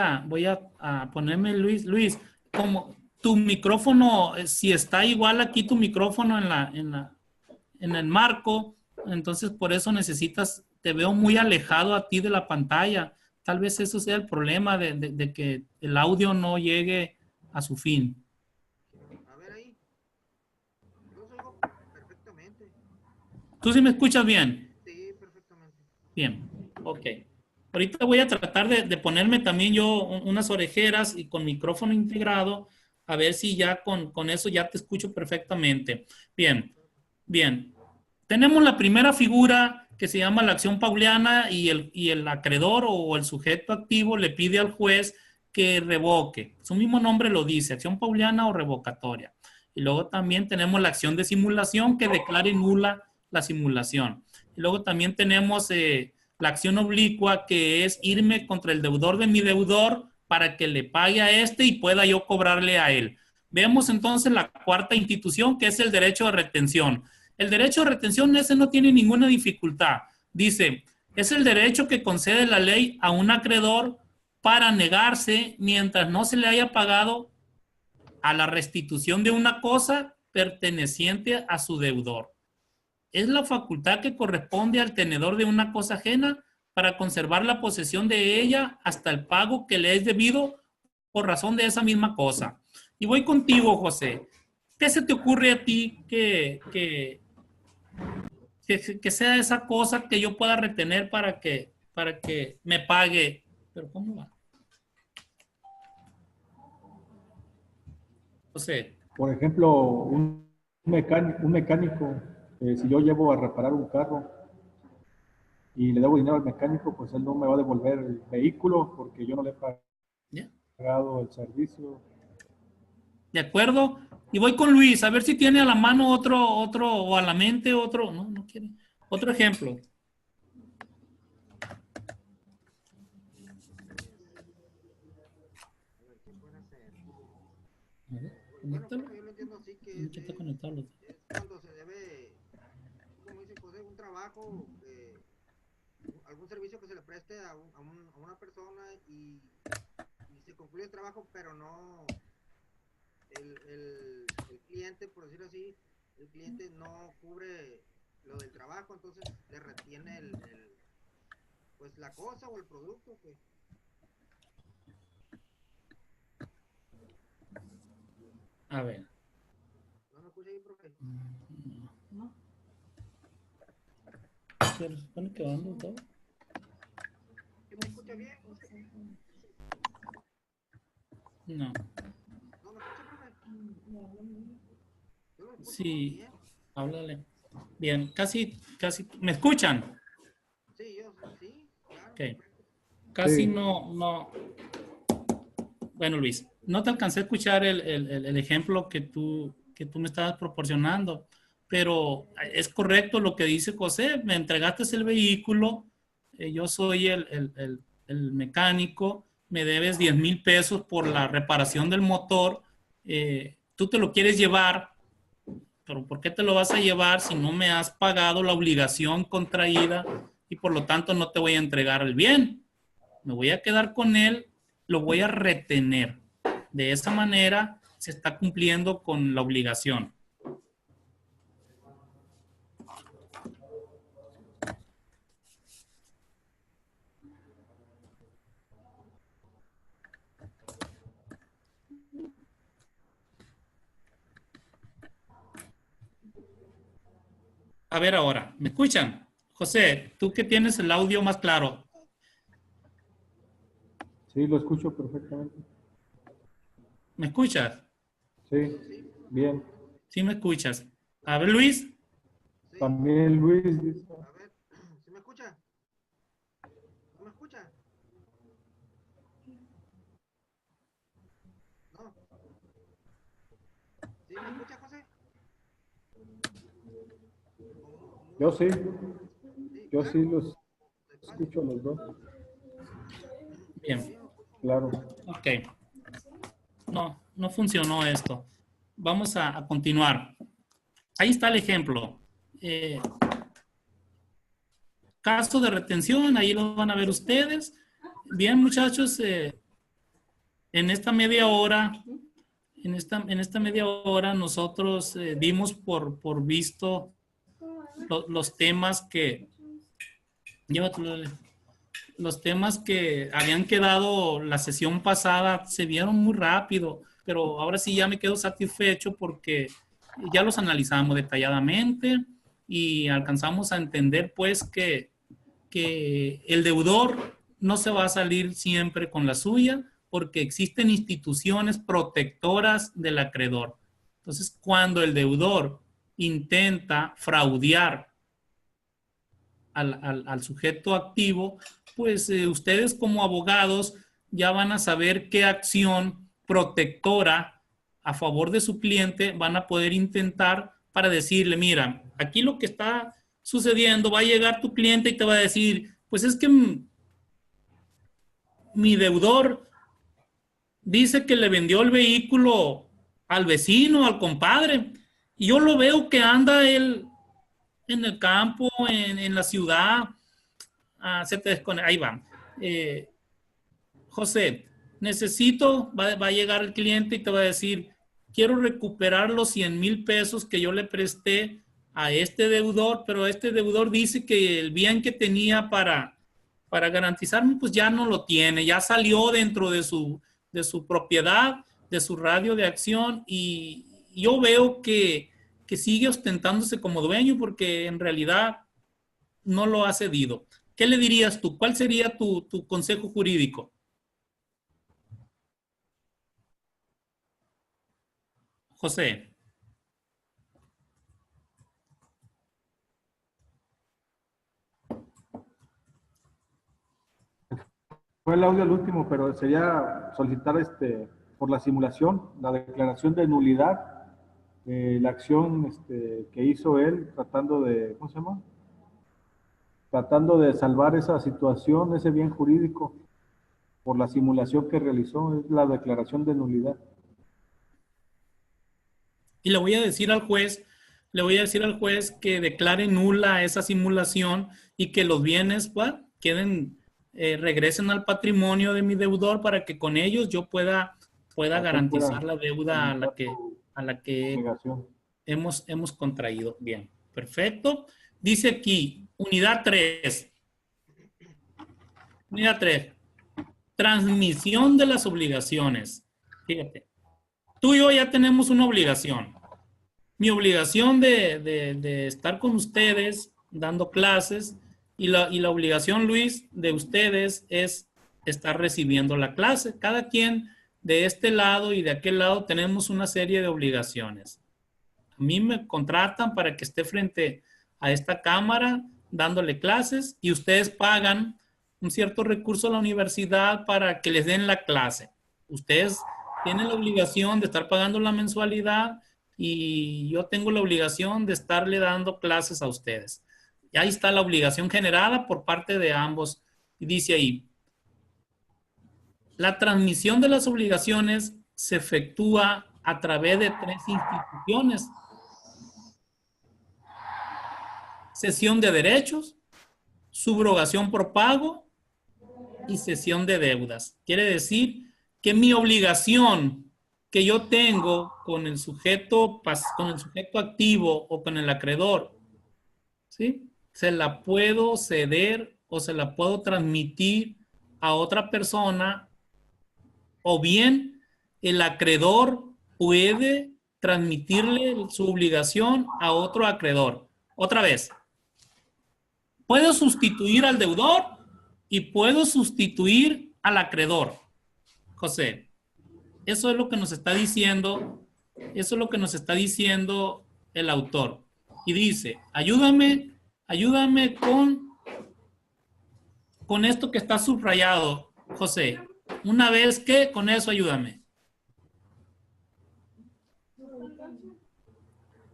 a ponerme Luis. Luis, como tu micrófono, si está igual aquí tu micrófono en el marco, entonces por eso necesitas, te veo muy alejado a ti de la pantalla. Tal vez eso sea el problema de que el audio no llegue a su fin. A ver ahí. Yo los oigo perfectamente. ¿Tú sí me escuchas bien? Sí, perfectamente. Bien, ok. Ahorita voy a tratar de ponerme también yo unas orejeras y con micrófono integrado, a ver si ya con eso ya te escucho perfectamente. Bien, bien. Tenemos la primera figura que se llama la acción pauliana y el acreedor o el sujeto activo le pide al juez que revoque. Su mismo nombre lo dice, acción pauliana o revocatoria. Y luego también tenemos la acción de simulación que declare nula la simulación. Y luego también tenemos la acción oblicua que es irme contra el deudor de mi deudor para que le pague a este y pueda yo cobrarle a él. Vemos entonces la cuarta institución que es el derecho de retención. El derecho de retención ese no tiene ninguna dificultad. Dice, es el derecho que concede la ley a un acreedor para negarse mientras no se le haya pagado a la restitución de una cosa perteneciente a su deudor. Es la facultad que corresponde al tenedor de una cosa ajena para conservar la posesión de ella hasta el pago que le es debido por razón de esa misma cosa. Y voy contigo, José. ¿Qué se te ocurre a ti que sea esa cosa que yo pueda retener para que me pague? Pero ¿cómo va? José. Por ejemplo, un mecánico, si yo llevo a reparar un carro y le debo dinero al mecánico, pues él no me va a devolver el vehículo porque yo no le he ¿Ya? pagado el servicio. ¿De acuerdo? Y voy con Luis, a ver si tiene a la mano otro, o a la mente otro, no, no quiere. Otro ejemplo. A ver, ¿qué puede hacer? A ver, Bueno, conéctalo. profe, yo lo entiendo así que ¿Qué está conectado? es cuando se debe, como dice José, un trabajo, algún servicio que se le preste a una persona y se concluye el trabajo, pero no, el cliente, por decirlo así, el cliente no cubre lo del trabajo, entonces le retiene pues la cosa o el producto que A ver. no me escucha ahí, profe. No. Se supone que van los dos. ¿Sí me escucha bien, José? No. ¿No me escucha, profe? Yo lo escucho muy Sí, bien. háblale. Bien, casi. ¿Me escuchan? Sí, yo sí, claro, Ok. perfecto. Casi Sí, no. Bueno, Luis, no te alcancé a escuchar el ejemplo que tú me estabas proporcionando, pero es correcto lo que dice José, me entregaste el vehículo, yo soy el mecánico, me debes 10,000 pesos por la reparación del motor, tú te lo quieres llevar, pero ¿por qué te lo vas a llevar si no me has pagado la obligación contraída y por lo tanto no te voy a entregar el bien? Me voy a quedar con él, lo voy a retener. De esa manera se está cumpliendo con la obligación. A ver ahora, ¿me escuchan? José, tú que tienes el audio más claro, Sí, lo escucho perfectamente. ¿me escuchas? Sí, bien. Sí, me escuchas. A ver, Luis. Sí, También Luis dice, a ver, ¿sí me escucha? ¿No me escucha? No. ¿Sí me escucha, José? yo sí, Sí, yo sí claro. los Despacio. escucho a los dos. Bien, Sí, lo escucho. Claro. ok. No, no funcionó esto. Vamos a continuar. Ahí está el ejemplo. Eh, Caso de retención, ahí lo van a ver ustedes. Bien, muchachos, en esta media hora, en esta media hora nosotros dimos por visto los temas que, llévatelo, los temas que habían quedado la sesión pasada se vieron muy rápido, pero ahora sí ya me quedo satisfecho porque ya los analizamos detalladamente y alcanzamos a entender pues que el deudor no se va a salir siempre con la suya porque existen instituciones protectoras del acreedor. Entonces, cuando el deudor intenta fraudear al sujeto activo, pues ustedes como abogados ya van a saber qué acción protectora a favor de su cliente van a poder intentar para decirle, mira, aquí lo que está sucediendo, va a llegar tu cliente y te va a decir, pues es que mi deudor dice que le vendió el vehículo al vecino, al compadre, y yo lo veo que anda él en el campo, en la ciudad. Se te desconecta. Ahí va. Eh, José, necesito, va a llegar el cliente y te va a decir, quiero recuperar los 100,000 pesos que yo le presté a este deudor, pero este deudor dice que el bien que tenía para garantizarme, pues ya no lo tiene, ya salió dentro de su propiedad, de su radio de acción y yo veo que sigue ostentándose como dueño porque en realidad no lo ha cedido. ¿Qué le dirías tú? ¿Cuál sería tu consejo jurídico? José, Fue el audio el último, pero sería solicitar por la simulación, la declaración de nulidad, la acción que hizo él tratando de, ¿cómo se llama? Tratando de salvar esa situación, ese bien jurídico, por la simulación que realizó, es la declaración de nulidad. y le voy a decir al juez que declare nula esa simulación y que los bienes regresen al patrimonio de mi deudor para que con ellos yo pueda Para que él pueda garantizar la deuda a la solventar que, su a la que obligación. hemos contraído. Bien, perfecto. Dice aquí, unidad 3. Unidad 3. Transmisión de las obligaciones. Fíjate, tú y yo ya tenemos una obligación. Mi obligación de estar con ustedes dando clases y la obligación, Luis, de ustedes es estar recibiendo la clase. Cada quien de este lado y de aquel lado tenemos una serie de obligaciones. A mí me contratan para que esté frente a esta cámara dándole clases y ustedes pagan un cierto recurso a la universidad para que les den la clase. Ustedes tienen la obligación de estar pagando la mensualidad y yo tengo la obligación de estarle dando clases a ustedes. Y ahí está la obligación generada por parte de ambos. Y dice ahí, la transmisión de las obligaciones se efectúa a través de 3 instituciones: cesión de derechos, subrogación por pago y cesión de deudas. Quiere decir que mi obligación que yo tengo con el sujeto activo o con el acreedor, ¿sí? Se la puedo ceder o se la puedo transmitir a otra persona, o bien el acreedor puede transmitirle su obligación a otro acreedor. Otra vez. Puedo sustituir al deudor y puedo sustituir al acreedor. José, eso es lo que nos está diciendo, eso es lo que nos está diciendo el autor. Y dice, ayúdame con esto que está subrayado, José. Una vez que, con eso ayúdame.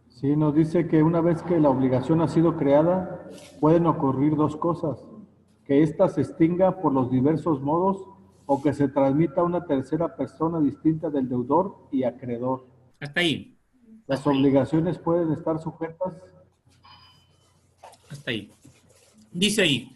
Sí, nos dice que una vez que la obligación ha sido creada, pueden ocurrir dos cosas. Que ésta se extinga por los diversos modos o que se transmita a una tercera persona distinta del deudor y acreedor. Hasta ahí. Las Hasta obligaciones pueden estar sujetas. Hasta ahí. Dice ahí,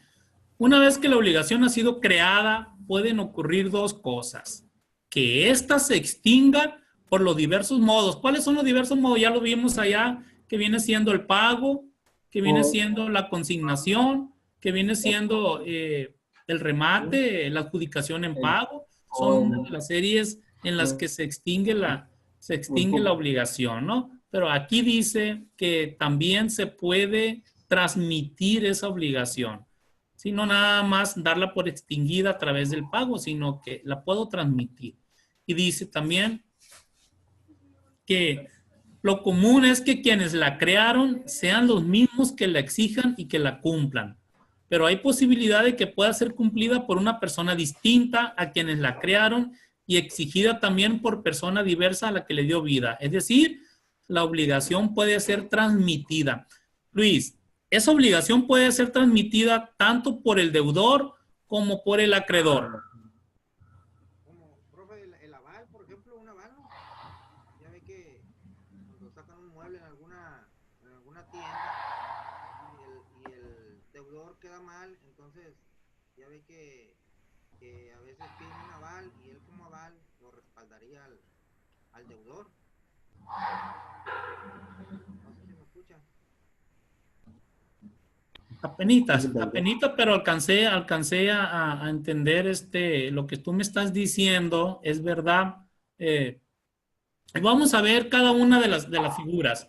una vez que la obligación ha sido creada, pueden ocurrir dos cosas. Que ésta se extinga por los diversos modos. ¿Cuáles son los diversos modos? Ya lo vimos allá, que viene siendo el pago, que viene siendo la consignación, que viene siendo el remate, la adjudicación en pago. Son una de las series en las que se extingue la obligación, ¿no? Pero aquí dice que también se puede transmitir esa obligación. ¿Sí? No nada más darla por extinguida a través del pago, sino que la puedo transmitir. Y dice también que lo común es que quienes la crearon sean los mismos que la exijan y que la cumplan. Pero hay posibilidad de que pueda ser cumplida por una persona distinta a quienes la crearon y exigida también por persona diversa a la que le dio vida. Es decir, la obligación puede ser transmitida. Luis, esa obligación puede ser transmitida tanto por el deudor como por el acreedor. Como, profe, el aval, por ejemplo, un aval, ¿no? Ya ve que cuando sacan un mueble en alguna tienda y el deudor queda mal, entonces ya ve que a veces piden un aval y él como aval lo respaldaría al deudor. No sé si me escuchan. Apenitas, pero alcancé a entender lo que tú me estás diciendo, es verdad. Vamos a ver cada una de las figuras.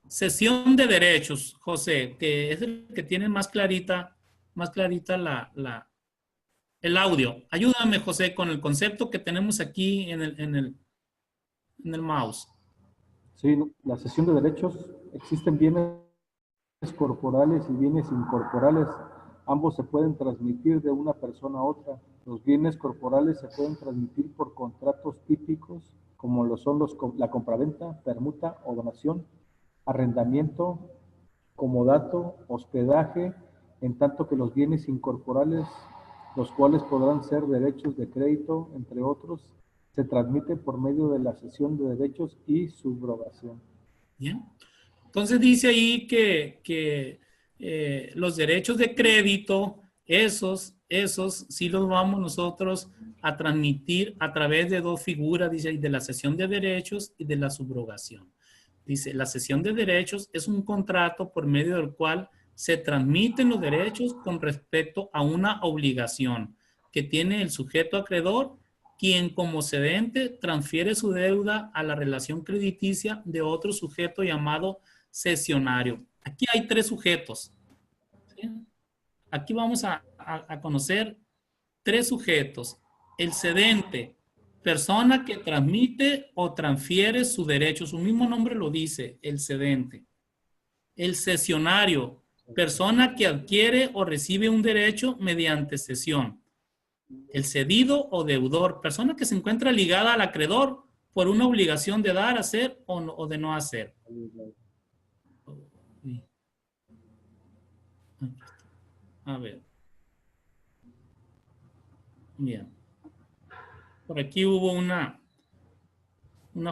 Cesión de derechos, José, que es el que tiene más clarita el audio. Ayúdame, José, con el concepto que tenemos aquí en el mouse. Sí, la cesión de derechos, existen bienes corporales y bienes incorporales. Ambos se pueden transmitir de una persona a otra. Los bienes corporales se pueden transmitir por contratos típicos, como lo son la compraventa, permuta o donación, arrendamiento, comodato, hospedaje, en tanto que los bienes incorporales, los cuales podrán ser derechos de crédito, entre otros, se transmiten por medio de la cesión de derechos y subrogación. Bien. Entonces dice ahí que los derechos de crédito, esos sí los vamos nosotros a transmitir a través de dos figuras, dice, de la cesión de derechos y de la subrogación. Dice, la cesión de derechos es un contrato por medio del cual se transmiten los derechos con respecto a una obligación que tiene el sujeto acreedor, quien como cedente transfiere su deuda a la relación crediticia de otro sujeto llamado cesionario. Aquí hay tres sujetos. ¿Sí? Aquí vamos a conocer tres sujetos. El cedente, persona que transmite o transfiere su derecho. Su mismo nombre lo dice, el cedente. El cesionario, persona que adquiere o recibe un derecho mediante cesión. El cedido o deudor, persona que se encuentra ligada al acreedor por una obligación de dar, hacer o de no hacer. A ver. Bien. Por aquí hubo una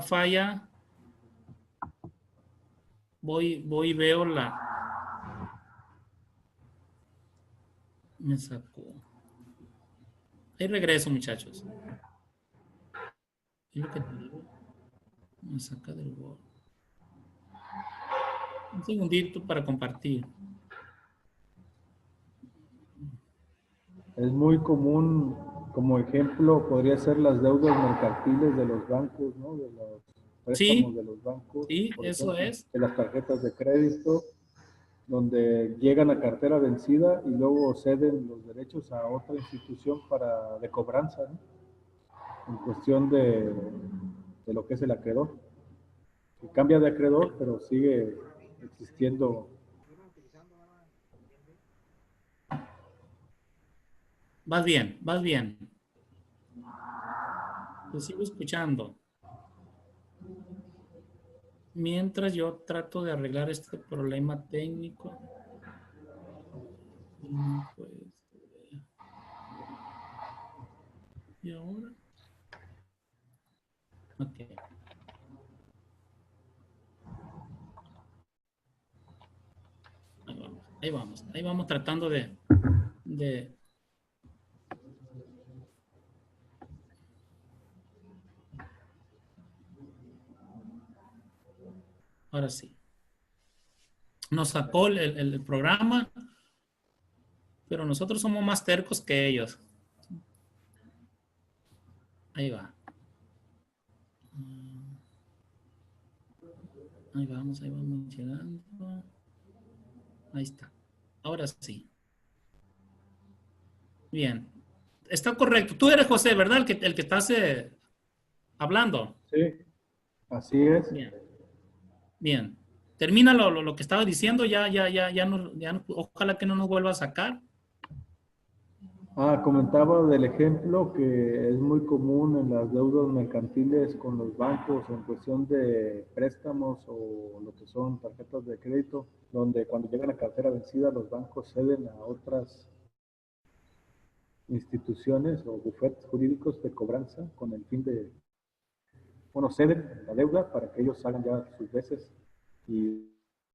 falla. Voy y veo me sacó. Ahí regreso, muchachos. Es lo que te digo. Me saca del Word. Un segundito para compartir. Es muy común, como ejemplo, podría ser las deudas mercantiles de los bancos, ¿no? De los préstamos de los bancos. Sí, eso ejemplo, es. de las tarjetas de crédito. donde llegan a cartera vencida y luego ceden los derechos a otra institución de cobranza, ¿no? En cuestión de lo que es el acreedor. Que cambia de acreedor, pero sigue existiendo. Vas bien, vas bien. Te sigo escuchando. Mientras yo trato de arreglar este problema técnico. Pues, ¿y ahora? Ok. Ahí vamos tratando de ahora sí. Nos sacó el programa, pero nosotros somos más tercos que ellos. Ahí va. Ahí vamos llegando. Ahí está. Ahora sí. Bien. Está correcto. Tú eres José, ¿verdad? El que estás hablando. Sí, así es. Bien. Bien. Termina lo que estaba diciendo. Ya no, ojalá que no nos vuelva a sacar. Comentaba del ejemplo que es muy común en las deudas mercantiles con los bancos en cuestión de préstamos o lo que son tarjetas de crédito, donde cuando llegan a cartera vencida los bancos ceden a otras instituciones o bufetes jurídicos de cobranza con el fin de, ceden la deuda para que ellos hagan ya sus veces y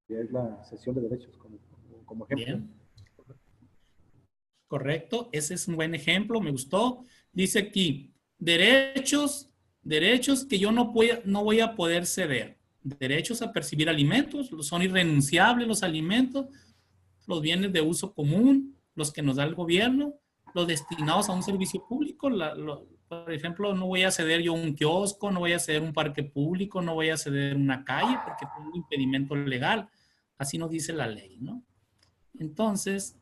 es la cesión de derechos como ejemplo. Bien. Correcto, ese es un buen ejemplo, me gustó. Dice aquí, derechos que yo no voy a poder ceder. Derechos a percibir alimentos, son irrenunciables los alimentos, los bienes de uso común, los que nos da el gobierno, los destinados a un servicio público. Por ejemplo, no voy a ceder yo un kiosco, no voy a ceder un parque público, no voy a ceder una calle porque tengo un impedimento legal. Así nos dice la ley, ¿no? Entonces,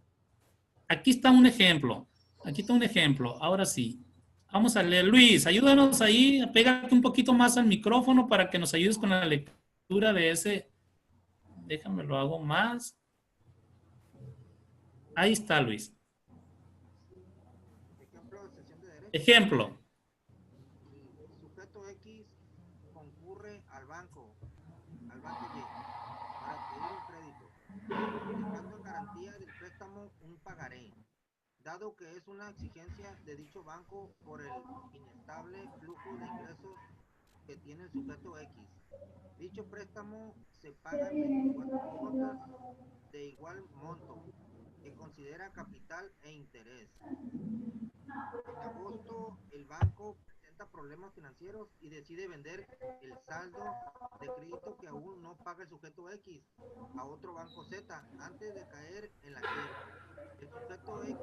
aquí está un ejemplo. Aquí está un ejemplo. Ahora sí. Vamos a leer. Luis, ayúdanos ahí. Pégate un poquito más al micrófono para que nos ayudes con la lectura de ese. Déjame lo hago más. Ahí está, Luis. Ejemplo. El sujeto X concurre al banco Y, para pedir un crédito, dejando en garantía del préstamo un pagaré, dado que es una exigencia de dicho banco por el inestable flujo de ingresos que tiene el sujeto X. Dicho préstamo se paga en 24 cuotas de igual monto, que considera capital e interés. En agosto, el banco presenta problemas financieros y decide vender el saldo de crédito que aún no paga el sujeto X a otro banco Z antes de caer en la quiebra. El sujeto X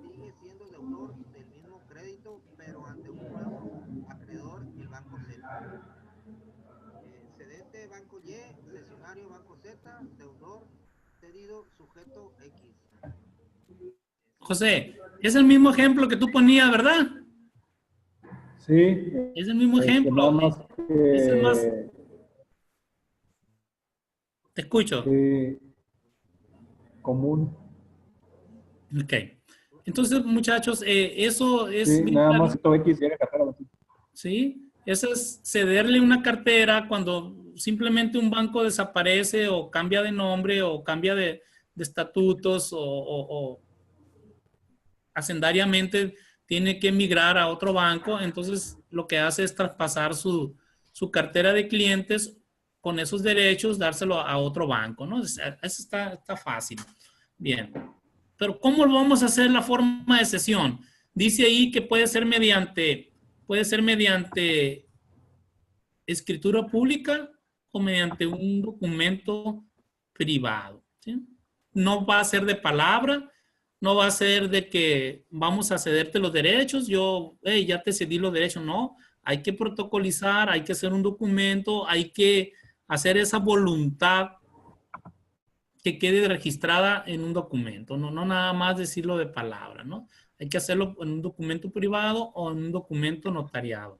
sigue siendo deudor del mismo crédito, pero ante un nuevo acreedor, el banco Z. Cedente banco Y, cesionario banco Z, deudor, cedido sujeto X. José, es el mismo ejemplo que tú ponías, ¿verdad? Sí. Es el mismo ejemplo. Más que... Es el más... Te escucho. Sí. Común. Ok. Entonces, muchachos, eso es... Sí, nada más X llega a cartera. Sí, eso es cederle una cartera cuando simplemente un banco desaparece o cambia de nombre o cambia de estatutos o hacendariamente tiene que migrar a otro banco, entonces lo que hace es traspasar su cartera de clientes con esos derechos, dárselo a otro banco, ¿no? Eso está fácil. Bien. Pero ¿cómo lo vamos a hacer la forma de cesión? Dice ahí que puede ser mediante escritura pública o mediante un documento privado, ¿sí? No va a ser de palabra, no va a ser de que vamos a cederte los derechos, ya te cedí los derechos, no. Hay que protocolizar, hay que hacer un documento, hay que hacer esa voluntad que quede registrada en un documento, no nada más decirlo de palabra, ¿no? Hay que hacerlo en un documento privado o en un documento notariado.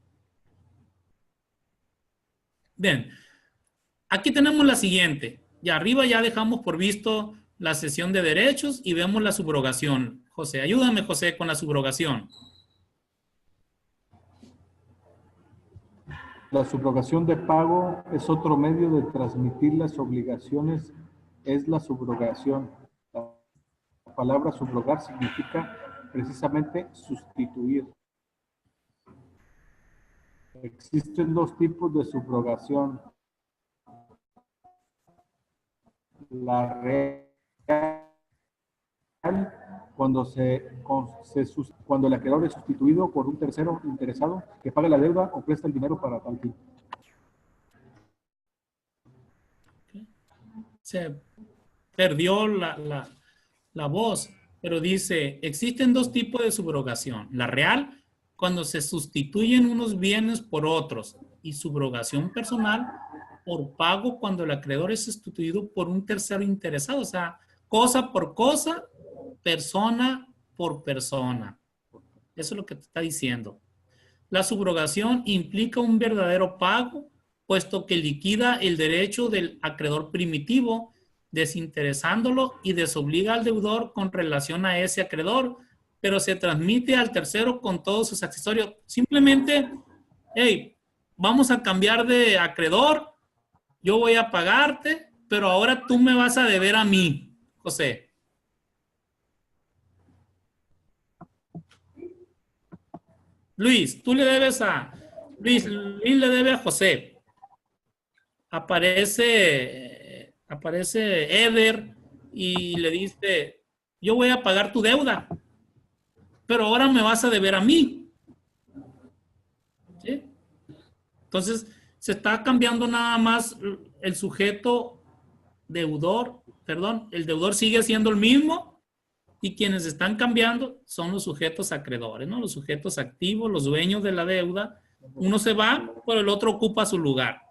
Bien, aquí tenemos la siguiente. Y arriba ya dejamos por visto la cesión de derechos y vemos la subrogación. José, ayúdame, José, con la subrogación. La subrogación de pago es otro medio de transmitir las obligaciones, es la subrogación. La palabra subrogar significa precisamente sustituir. Existen dos tipos de subrogación. La real, cuando el acreedor es sustituido por un tercero interesado que paga la deuda o presta el dinero para tal fin. Se perdió la voz, pero dice, existen dos tipos de subrogación. La real, cuando se sustituyen unos bienes por otros, y subrogación personal por pago cuando el acreedor es sustituido por un tercero interesado. O sea, cosa por cosa, persona por persona. Eso es lo que te está diciendo. La subrogación implica un verdadero pago, puesto que liquida el derecho del acreedor primitivo, desinteresándolo y desobliga al deudor con relación a ese acreedor, pero se transmite al tercero con todos sus accesorios. Simplemente, hey, vamos a cambiar de acreedor, yo voy a pagarte, pero ahora tú me vas a deber a mí, José. Luis, tú le debes a... Luis le debe a José. Aparece Eder y le dice, yo voy a pagar tu deuda, pero ahora me vas a deber a mí. ¿Sí? Entonces, se está cambiando nada más el sujeto deudor, perdón, el deudor sigue siendo el mismo y quienes están cambiando son los sujetos acreedores, ¿no? Los sujetos activos, los dueños de la deuda. Uno se va, pero el otro ocupa su lugar.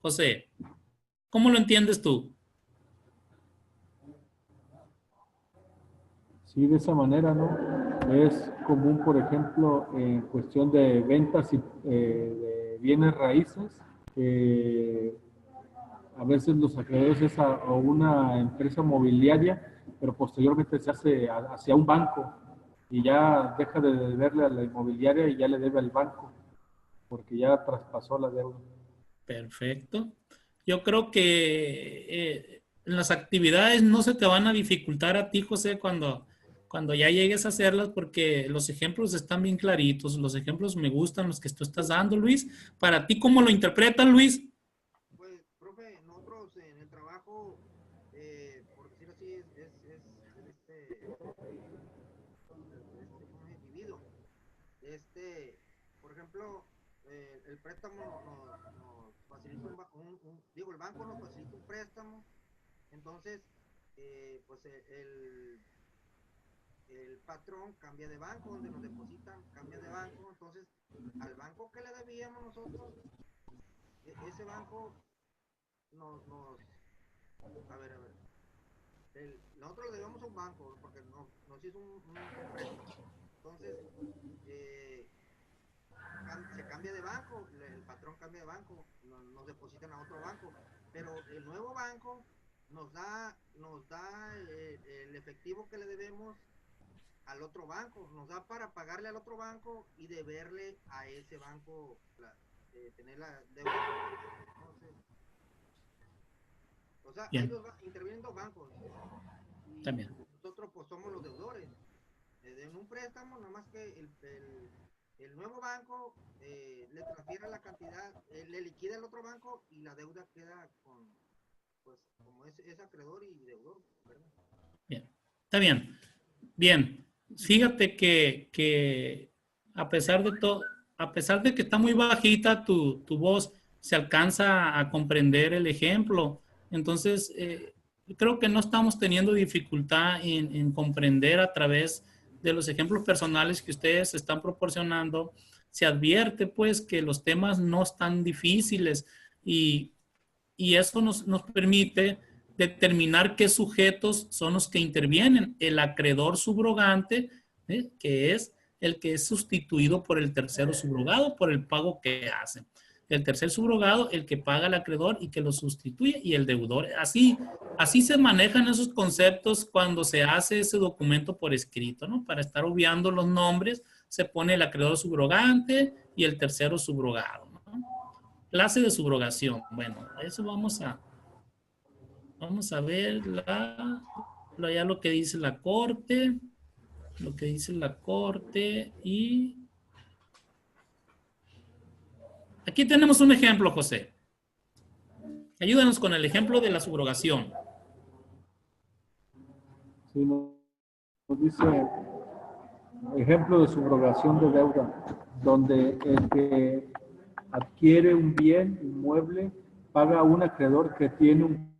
José, ¿cómo lo entiendes tú? Sí, de esa manera, ¿no? Es común, por ejemplo, en cuestión de ventas de bienes raíces, a veces los acreedores es a una empresa mobiliaria, pero posteriormente se hace hacia un banco y ya deja de deberle a la inmobiliaria y ya le debe al banco, porque ya traspasó la deuda. Perfecto. Yo creo que las actividades no se te van a dificultar a ti, José, cuando ya llegues a hacerlas, porque los ejemplos están bien claritos, los ejemplos me gustan, los que tú estás dando, Luis. Para ti, ¿cómo lo interpretas, Luis? Pues, profe, nosotros en el trabajo, por decir así, ¿cómo es dividido? Por ejemplo, el préstamo nos facilita el banco nos facilita un préstamo, entonces, pues el patrón cambia de banco, donde nos depositan, cambia de banco, entonces al banco que le debíamos nosotros, ese banco a ver, nosotros le debemos a un banco porque nos hizo un préstamo, entonces se cambia de banco, el patrón cambia de banco, nos depositan a otro banco, pero el nuevo banco nos da el efectivo que le debemos al otro banco, nos da para pagarle al otro banco y deberle a ese banco tener la deuda. Entonces, o sea, ahí intervienen dos bancos y también nosotros pues somos los deudores. En un préstamo, nada más que el nuevo banco le transfiere la cantidad, le liquida el otro banco y la deuda queda pues como es acreedor y deudor, ¿verdad? Bien, está bien. Bien, fíjate que a pesar de todo, a pesar de que está muy bajita tu voz, se alcanza a comprender el ejemplo. Entonces, creo que no estamos teniendo dificultad en comprender a través de los ejemplos personales que ustedes están proporcionando. Se advierte, pues, que los temas no están difíciles y eso nos permite determinar qué sujetos son los que intervienen. El acreedor subrogante, que es el que es sustituido por el tercero subrogado por el pago que hace. El tercer subrogado, el que paga al acreedor y que lo sustituye, y el deudor. Así se manejan esos conceptos cuando se hace ese documento por escrito, ¿no? Para estar obviando los nombres, se pone el acreedor subrogante y el tercero subrogado, ¿no? Clase de subrogación. Bueno, eso vamos a ver ya lo que dice la Corte. Lo que dice la Corte y... Aquí tenemos un ejemplo, José. Ayúdanos con el ejemplo de la subrogación. Sí, nos dice ejemplo de subrogación de deuda, donde el que adquiere un bien inmueble paga a un acreedor que tiene un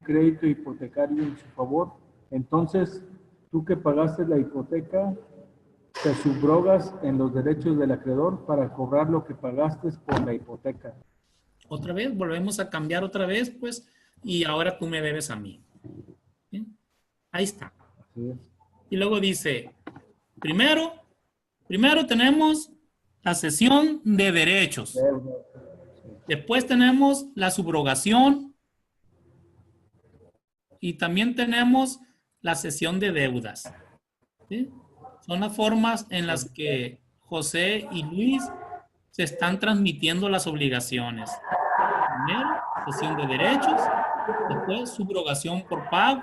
crédito hipotecario en su favor. Entonces, tú que pagaste la hipoteca, te subrogas en los derechos del acreedor para cobrar lo que pagaste por la hipoteca. Otra vez, volvemos a cambiar otra vez, pues, y ahora tú me debes a mí. ¿Bien? Ahí está. Así es. Y luego dice, primero tenemos la cesión de derechos. Deuda. Después tenemos la subrogación y también tenemos la cesión de deudas. ¿Sí? Son las formas en las que José y Luis se están transmitiendo las obligaciones. Primero, cesión de derechos, después subrogación por pago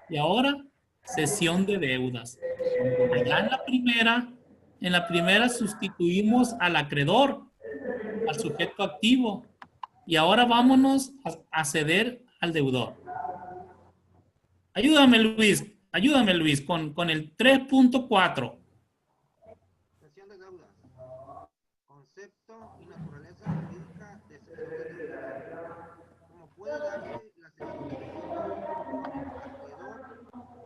y ahora cesión de deudas. Allá en la primera sustituimos al acreedor, al sujeto activo, y ahora vámonos a ceder al deudor. Ayúdame Luis, con el 3.4. Cesión de deudas. Concepto y naturaleza jurídica de cesión de deudas. Como puede darse la cesión de deudas, el acreedor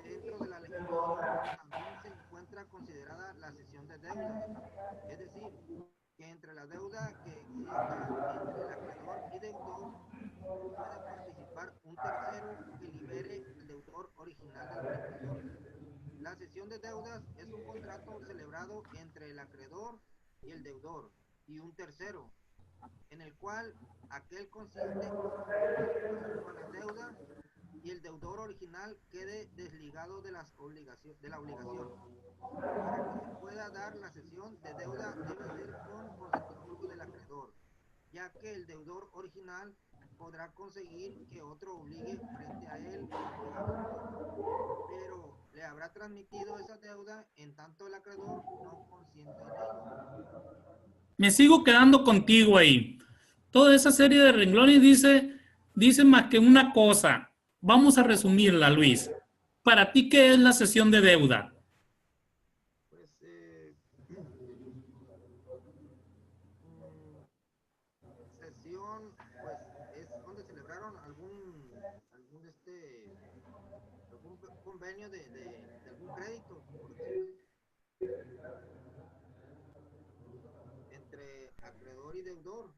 dentro de la legislación también se encuentra considerada la cesión de deudas. Es decir, que entre la deuda que exista entre el acreedor y deudor puede participar un tercero que libere el deudor original de la obligación. La cesión de deudas es un contrato celebrado entre el acreedor y el deudor y un tercero, en el cual aquel consiste con la deuda y el deudor original quede desligado de la obligación. Para que se pueda dar la cesión de deuda debe ser con consentimiento del acreedor, ya que el deudor original podrá conseguir que otro obligue frente a él a acreedor, pero le habrá transmitido esa deuda en tanto el acreedor no consiente en ello. Me sigo quedando contigo ahí. Toda esa serie de renglones dice más que una cosa. Vamos a resumirla, Luis. Para ti, ¿qué es la cesión de deuda? Pues sesión, pues es donde celebraron algún convenio de algún crédito, por decirlo así, entre acreedor y deudor,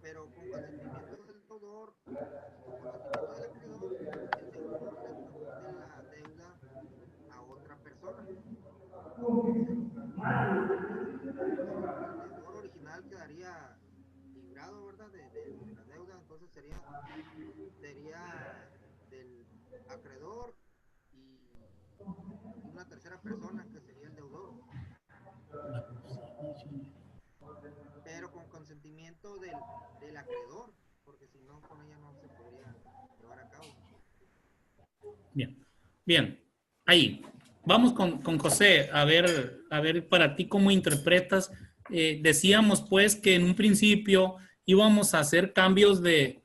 pero con consentimiento del deudor, con consentimiento del acreedor, el deudor le transmite la deuda a otra persona. Entonces, el deudor original quedaría librado, ¿verdad? De la deuda, entonces sería del acreedor y una tercera persona que sería el deudor, pero con consentimiento del acreedor, porque si no, con ella no se podría llevar a cabo. Bien. Ahí. Vamos con José, a ver para ti cómo interpretas. Decíamos pues que en un principio íbamos a hacer cambios de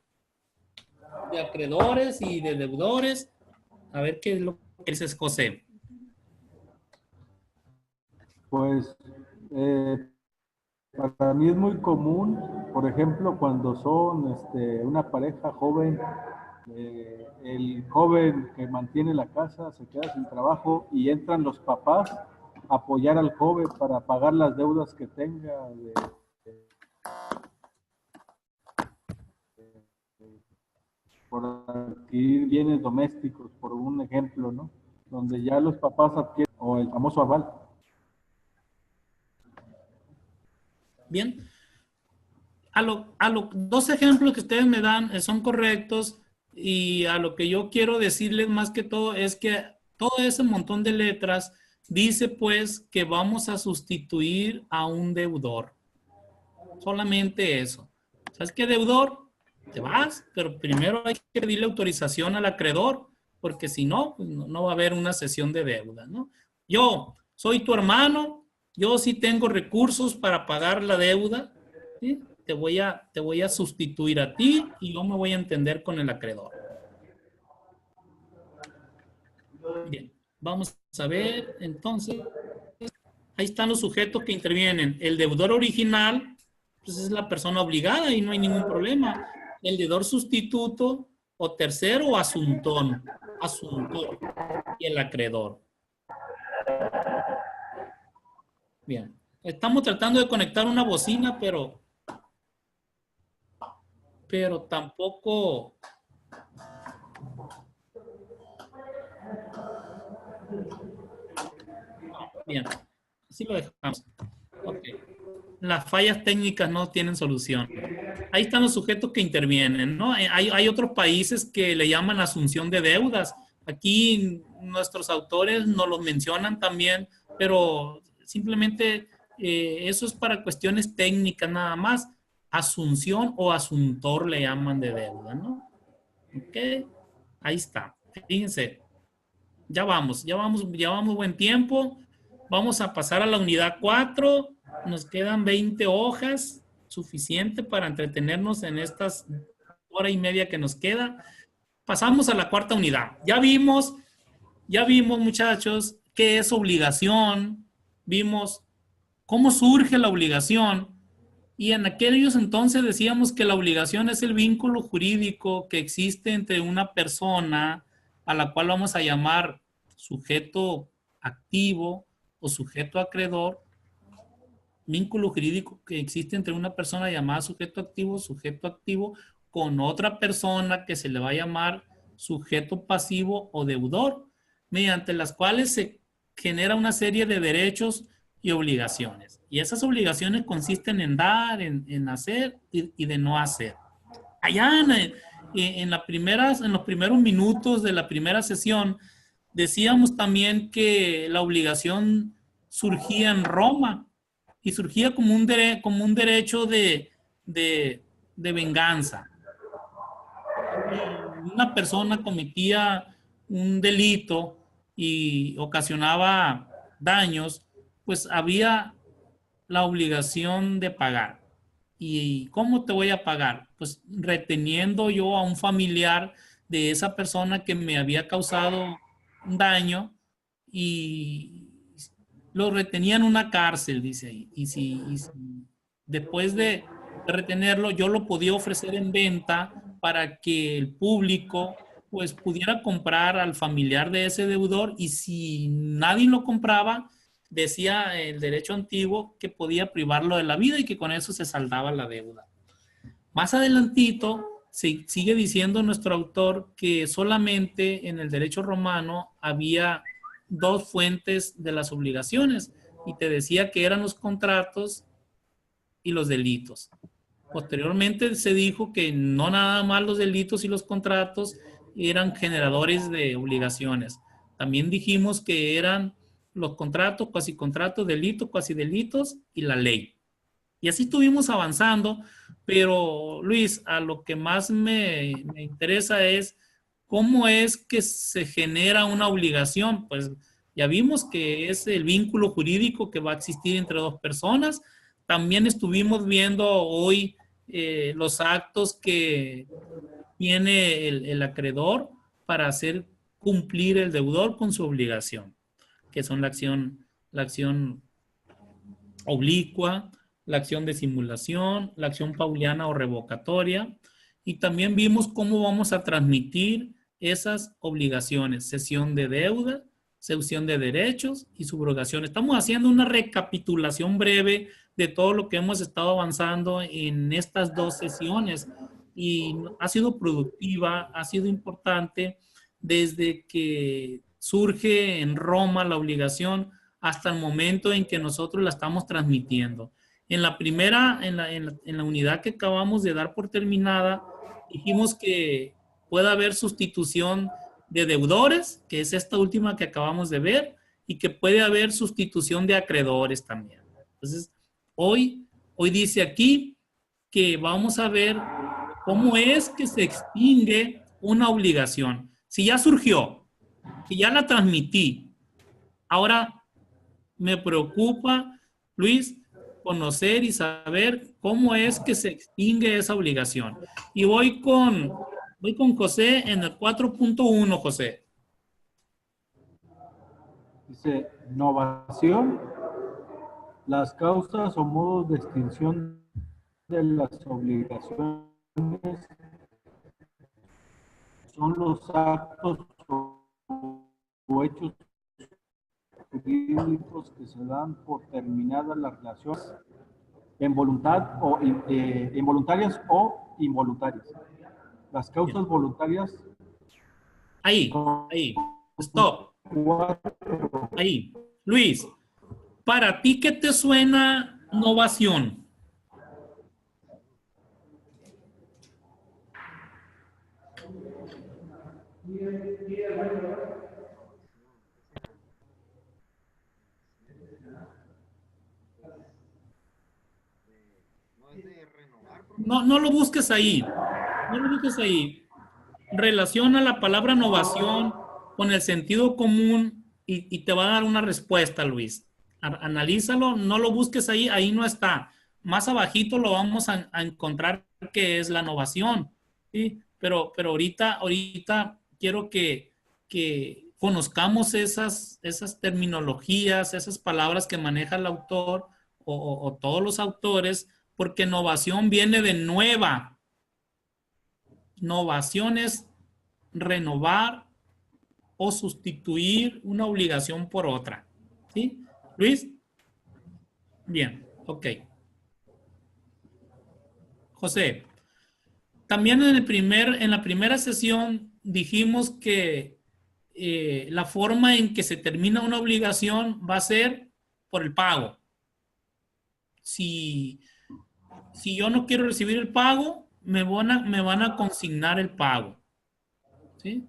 acreedores y de deudores. A ver qué es lo que dices, José. Pues para mí es muy común, por ejemplo, cuando son una pareja joven, el joven que mantiene la casa se queda sin trabajo y entran los papás a apoyar al joven para pagar las deudas que tenga por adquirir bienes domésticos, por un ejemplo, ¿no? Donde ya los papás adquieren, o el famoso aval. Bien. A los dos ejemplos que ustedes me dan son correctos, y a lo que yo quiero decirles más que todo es que todo ese montón de letras dice pues que vamos a sustituir a un deudor. Solamente eso. ¿Sabes qué, deudor? Te vas, pero primero hay que pedirle autorización al acreedor, porque si no, pues no va a haber una cesión de deuda, ¿no? Yo soy tu hermano, yo sí tengo recursos para pagar la deuda, ¿sí? Te voy a sustituir a ti y yo me voy a entender con el acreedor. Bien, vamos a ver entonces. Ahí están los sujetos que intervienen. El deudor original, pues es la persona obligada y no hay ningún problema. El deudor sustituto o tercero o asuntor y el acreedor. Bien, estamos tratando de conectar una bocina, pero tampoco. Bien, así lo dejamos. Ok. Las fallas técnicas no tienen solución. Ahí están los sujetos que intervienen, ¿no? Hay otros países que le llaman asunción de deudas. Aquí nuestros autores nos lo mencionan también, pero simplemente eso es para cuestiones técnicas nada más. Asunción o asuntor le llaman de deuda, ¿no? Ok, ahí está. Fíjense, ya vamos buen tiempo. Vamos a pasar a la unidad 4. Nos quedan 20 hojas, suficiente para entretenernos en estas hora y media que nos queda. Pasamos a la cuarta unidad. Ya vimos, muchachos, qué es obligación. Vimos cómo surge la obligación. Y en aquellos entonces decíamos que la obligación es el vínculo jurídico que existe entre una persona, a la cual vamos a llamar sujeto activo o sujeto acreedor, vínculo jurídico que existe entre una persona llamada sujeto activo con otra persona que se le va a llamar sujeto pasivo o deudor, mediante las cuales se genera una serie de derechos y obligaciones. Y esas obligaciones consisten en dar, en hacer y de no hacer. Allá en los primeros minutos de la primera sesión, decíamos también que la obligación surgía en Roma y surgía como un derecho de venganza. Una persona cometía un delito y ocasionaba daños, pues había la obligación de pagar. ¿Y cómo te voy a pagar? Pues reteniendo yo a un familiar de esa persona que me había causado un daño, y lo retenía en una cárcel, dice ahí. Y si después de retenerlo, yo lo podía ofrecer en venta para que el público pues pudiera comprar al familiar de ese deudor, y si nadie lo compraba, decía el derecho antiguo que podía privarlo de la vida y que con eso se saldaba la deuda. Más adelantito sigue diciendo nuestro autor que solamente en el derecho romano había dos fuentes de las obligaciones, y te decía que eran los contratos y los delitos. Posteriormente se dijo que no nada más los delitos y los contratos eran generadores de obligaciones. También dijimos que eran los contratos, cuasicontratos, delitos, cuasidelitos y la ley. Y así estuvimos avanzando, pero Luis, a lo que más me interesa es cómo es que se genera una obligación. Pues ya vimos que es el vínculo jurídico que va a existir entre dos personas. También estuvimos viendo hoy los actos que tiene el acreedor para hacer cumplir el deudor con su obligación, que son la acción oblicua, la acción de simulación, la acción pauliana o revocatoria, y también vimos cómo vamos a transmitir esas obligaciones: cesión de deuda, cesión de derechos y subrogación. Estamos haciendo una recapitulación breve de todo lo que hemos estado avanzando en estas dos sesiones, y ha sido productiva, ha sido importante desde que surge en Roma la obligación hasta el momento en que nosotros la estamos transmitiendo. En la primera, en la unidad que acabamos de dar por terminada, dijimos que puede haber sustitución de deudores, que es esta última que acabamos de ver, y que puede haber sustitución de acreedores también. Entonces, hoy dice aquí que vamos a ver cómo es que se extingue una obligación. Si ya surgió, si ya la transmití, ahora me preocupa, Luis, conocer y saber cómo es que se extingue esa obligación. Y voy con José en el 4.1, José. Dice, novación, las causas o modos de extinción de las obligaciones son los actos o hechos jurídicos que se dan por terminadas las relaciones en voluntarias o involuntarias. Las causas voluntarias. Ahí. Stop. Ahí. Luis, ¿para ti qué te suena novación? No lo busques ahí. No lo busques ahí. Relaciona la palabra innovación con el sentido común y te va a dar una respuesta, Luis. Analízalo, no lo busques ahí, ahí no está. Más abajito lo vamos a encontrar que es la innovación, ¿sí? Pero ahorita quiero que conozcamos esas terminologías, esas palabras que maneja el autor o todos los autores, porque innovación viene de nueva. Novación es renovar o sustituir una obligación por otra. ¿Sí? Luis. Bien, ok. José, también en la primera sesión dijimos que la forma en que se termina una obligación va a ser por el pago. Si yo no quiero recibir el pago, me van a consignar el pago. ¿Sí?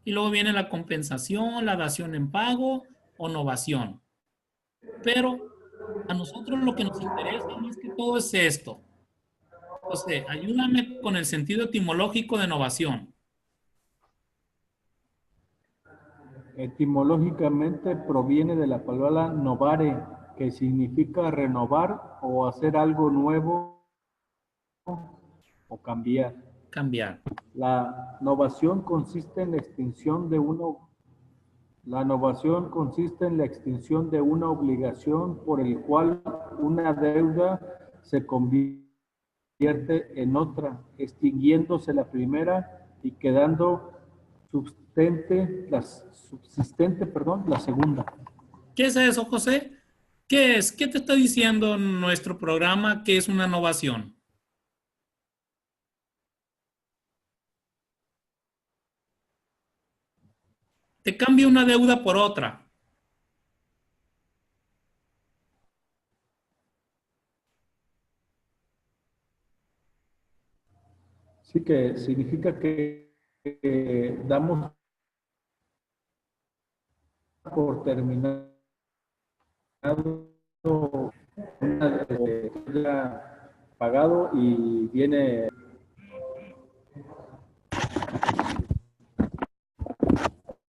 Y luego viene la compensación, la dación en pago o novación. Pero a nosotros lo que nos interesa más que todo es esto. José, ayúdame con el sentido etimológico de novación. Etimológicamente proviene de la palabra novare, que significa renovar o hacer algo nuevo o cambiar. Cambiar. La novación consiste en la extinción de una obligación por el cual una deuda se convierte en otra, extinguiéndose la primera y quedando subsistente la segunda. ¿Qué es eso, José? ¿Qué es? ¿Qué te está diciendo nuestro programa que es una innovación? Te cambia una deuda por otra. Sí, que significa que damos por terminado una pagado y viene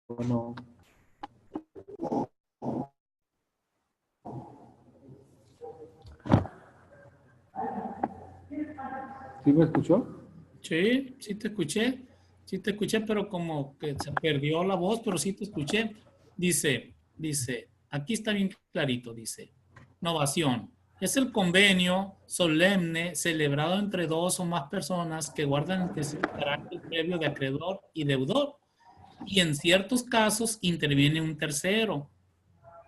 bueno. ¿Sí me escuchó? Sí, sí te escuché, pero como que se perdió la voz, pero sí te escuché. Dice, aquí está bien clarito, dice, novación. Es el convenio solemne celebrado entre dos o más personas que guardan el carácter previo de acreedor y deudor. Y en ciertos casos interviene un tercero,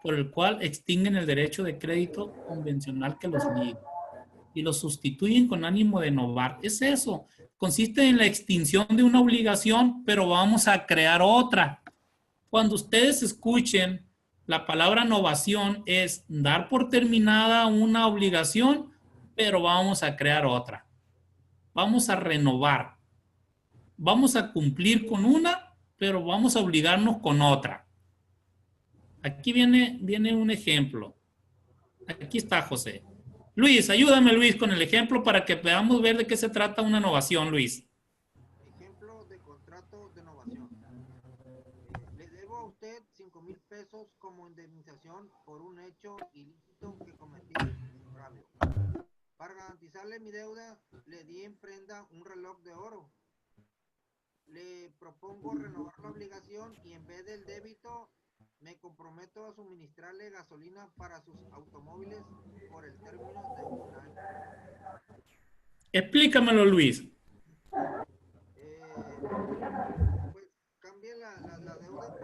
por el cual extinguen el derecho de crédito convencional que los liga. y lo sustituyen con ánimo de innovar. Es eso. Consiste en la extinción de una obligación, pero vamos a crear otra. Cuando ustedes escuchen la palabra innovación, es dar por terminada una obligación, pero vamos a crear otra. Vamos a renovar. Vamos a cumplir con una, pero vamos a obligarnos con otra. Aquí viene un ejemplo. Aquí está, José. Luis, ayúdame, Luis, con el ejemplo para que podamos ver de qué se trata una innovación, Luis. Ejemplo de contrato de innovación. Le debo a usted 5,000 pesos como indemnización por un hecho ilícito que cometí en agravio. Para garantizarle mi deuda, le di en prenda un reloj de oro. Le propongo renovar la obligación y en vez del débito, me comprometo a suministrarle gasolina para sus automóviles por el término de un año. Explícamelo, Luis. Pues cambie la deuda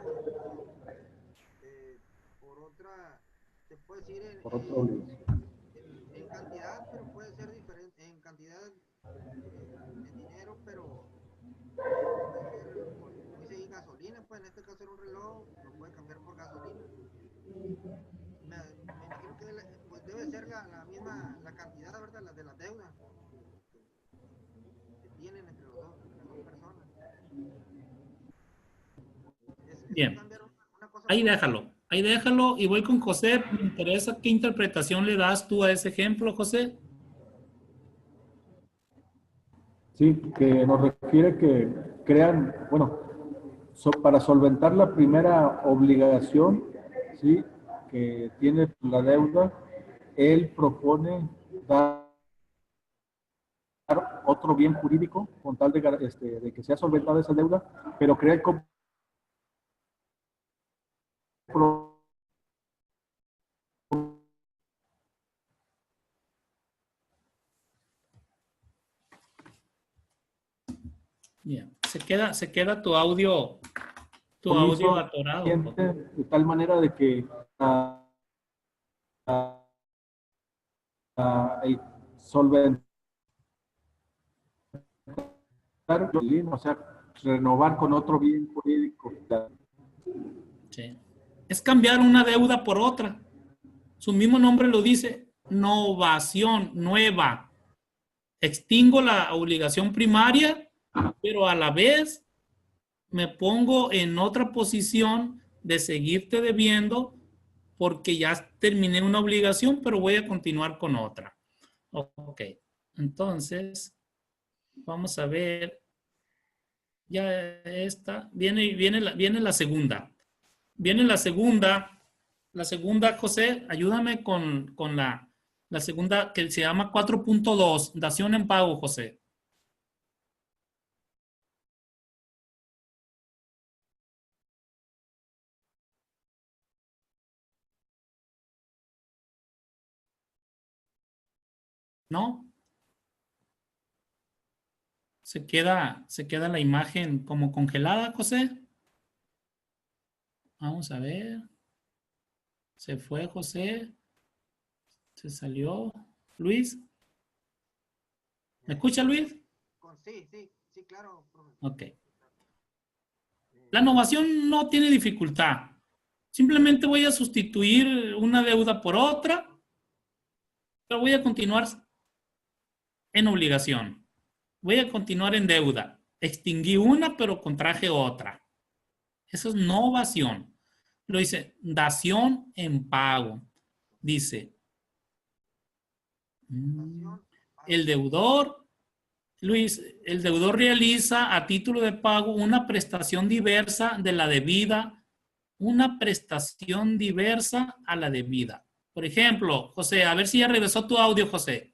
por otra, se puede decir Por otra obligación. en cantidad, pero puede ser diferente, en cantidad en dinero, pero puede ser, como dice ahí, gasolina, pues en este caso era un reloj, lo puede cambiar por gasolina. Me imagino que pues debe ser la misma, la cantidad, ¿verdad? La de la deuda que tienen entre las dos personas. Bien. Cambiar una cosa Ahí por otra. déjalo. Ahí déjalo y voy con José. Me interesa qué interpretación le das tú a ese ejemplo, José. Sí, que nos refiere que crean, bueno, para solventar la primera obligación, ¿sí? Que tiene la deuda, él propone dar otro bien jurídico con tal de que sea solventada esa deuda, pero crea el Bien. Se queda tu audio atorado. de tal manera de que el solventar, o sea, renovar con otro bien jurídico. Sí. Es cambiar una deuda por otra. Su mismo nombre lo dice, novación, nueva. Extingo la obligación primaria, pero a la vez me pongo en otra posición de seguirte debiendo porque ya terminé una obligación, pero voy a continuar con otra. Ok, entonces vamos a ver, ya está, viene la segunda. Viene la segunda, José, ayúdame con la segunda que se llama 4.2, dación en pago, José. ¿No? Se queda la imagen como congelada, José. Vamos a ver. Se fue José. Se salió. Luis. ¿Me escucha, Luis? Sí, claro, profesor. Ok. La innovación no tiene dificultad. Simplemente voy a sustituir una deuda por otra, pero voy a continuar en obligación. Voy a continuar en deuda. Extinguí una, pero contraje otra. Eso es novación. Lo dice, dación en pago. Dice, el deudor, Luis, el deudor realiza a título de pago una prestación diversa de la debida, una prestación diversa a la debida. Por ejemplo, José, a ver si ya regresó tu audio, José.